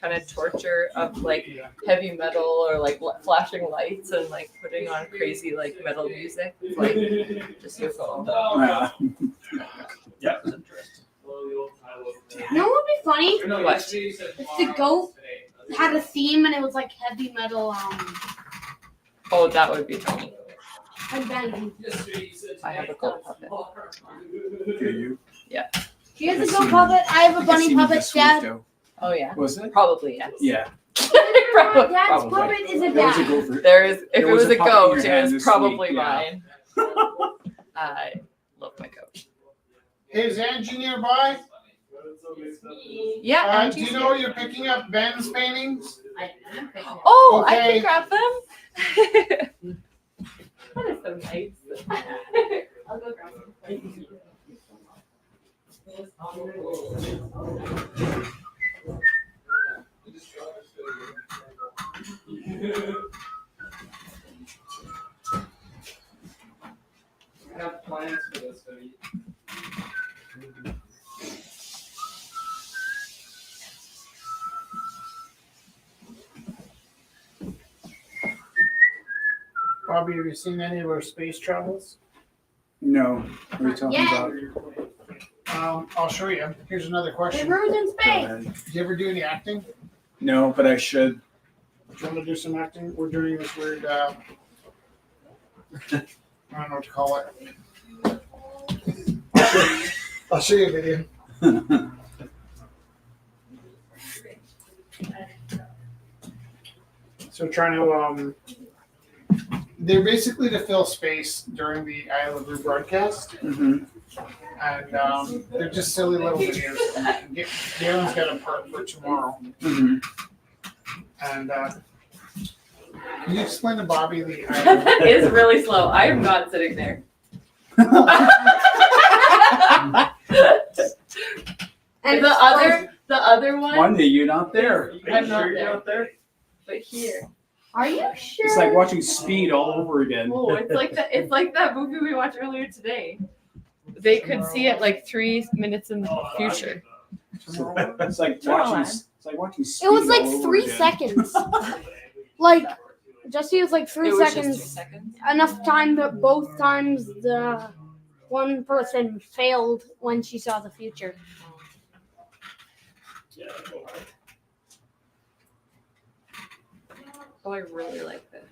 kind of torture of like heavy metal or like flashing lights and like putting on crazy like metal music. It's like just Yoko Ono. Yeah. Yeah, it was interesting. You know what would be funny? What? If the goat had a theme and it was like heavy metal, Oh, that would be funny. and then I have a gold puppet. Do you? he has a goat puppet. I have a I've bunny seen puppet. this week, Dad. though. Oh yeah. Was it? Probably yes. Yeah. Probably. Dad's puppet is a There was a dad. gopher. There is. If There it was was a a puppet in goat, your it hand was this probably week, yeah. mine. I love my goat. Hey, is Angie nearby? Yeah. Do you know you're picking up Ben's paintings? Oh, I Okay. can grab them. That is so nice. I'll go grab them. I have plans for this study. Bobby, have you seen any of our space travels? No. What are you talking Yeah. about? I'll show you. Here's another They question. rose in Go space. ahead. Did you ever do any acting? No, but I should. Do you want to do some acting? We're doing this weird, I don't know what to call it. I'll show you a video. So we're trying to they're basically to fill space during the I Love You broadcast, Mm-hmm. and they're just silly little videos. Galen's got a part for tomorrow, Mm-hmm. and can you explain to Bobby the I That is really slow. I am not sitting there. And the other one, One day you're not there. I'm not there. But here. Are you sure? It's like watching Speed all over again. Oh, it's like that movie we watched earlier today. They could see it like 3 minutes in the future. It's like Turn watching. on. It's like watching Speed. It was like all over 3 again. seconds. Like, Jesse was like 3 It was just seconds. 3 seconds. Enough time that both times the one person failed when she saw the future. Oh, I really like this.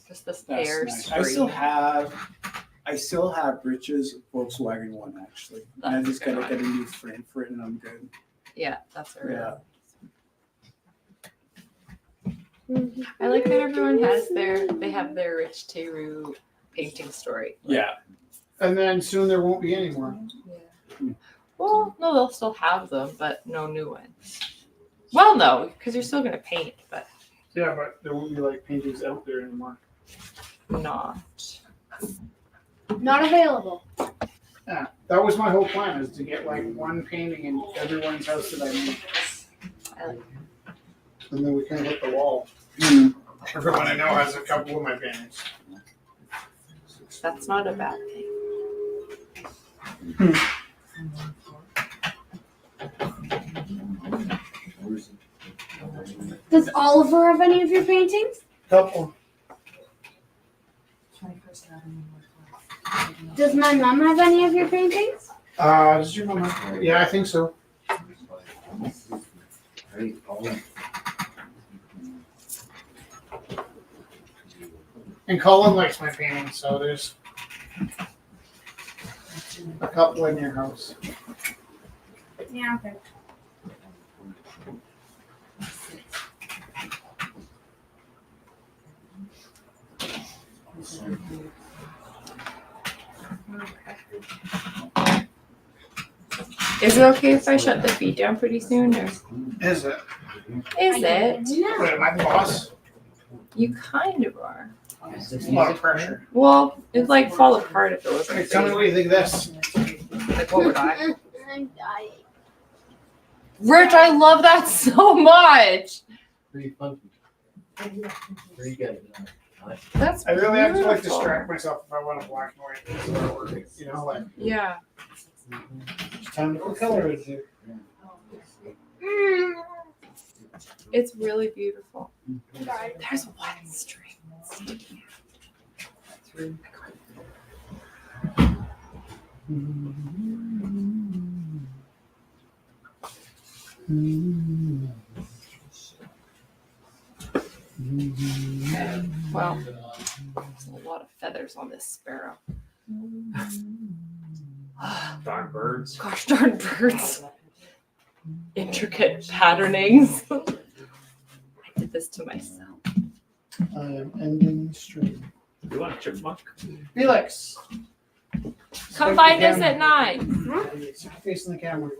Just this That's hair nice. screen. I still have Rich's Volkswagen one actually. And I That's just a good gotta get a new frame for it and I'm good. Yeah, that's a really. Yeah. I like that everyone has they have their Rich Teru painting story. Yeah. and then soon there won't be any more. Yeah. Well, no, they'll still have them, but no new ones. Well, no, because you're still gonna paint, but Yeah, but there won't be like paintings out there anymore. not. Not available. Yeah, that was my whole plan, is to get like one painting in everyone's house that I made. I like And then we can hit the wall. Mm. Everyone I know has a couple of my paintings. That's not a bad thing. Does Oliver have any of your paintings? Couple. Does my mom have any of your paintings? Does your mom have? Yeah, I think so. And Colin likes my paintings, so there's a couple in your house. Yeah, okay. Is it okay if I shut the feed down pretty soon, or Is it? is it? Wait, am I the boss? You kind of are. It's a lot of pressure. Well, it'd like fall apart if it wasn't. Hey, tell me what you think of this. Like, what would I? I'm dying. Rich, I love that so much. Pretty funky. Pretty good. That's I really have to like beautiful. distract myself if I want a black and white. You know, like, Yeah. tell me what color is it? It's really beautiful. There's one string. Wow. There's a lot of feathers on this sparrow. Darn birds. Gosh darn birds. Intricate patternings. I did this to myself. I am ending the stream. You want a chipmunk? Felix! Come find us at 9. Stick your face in the camera.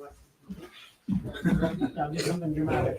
Now do something dramatic.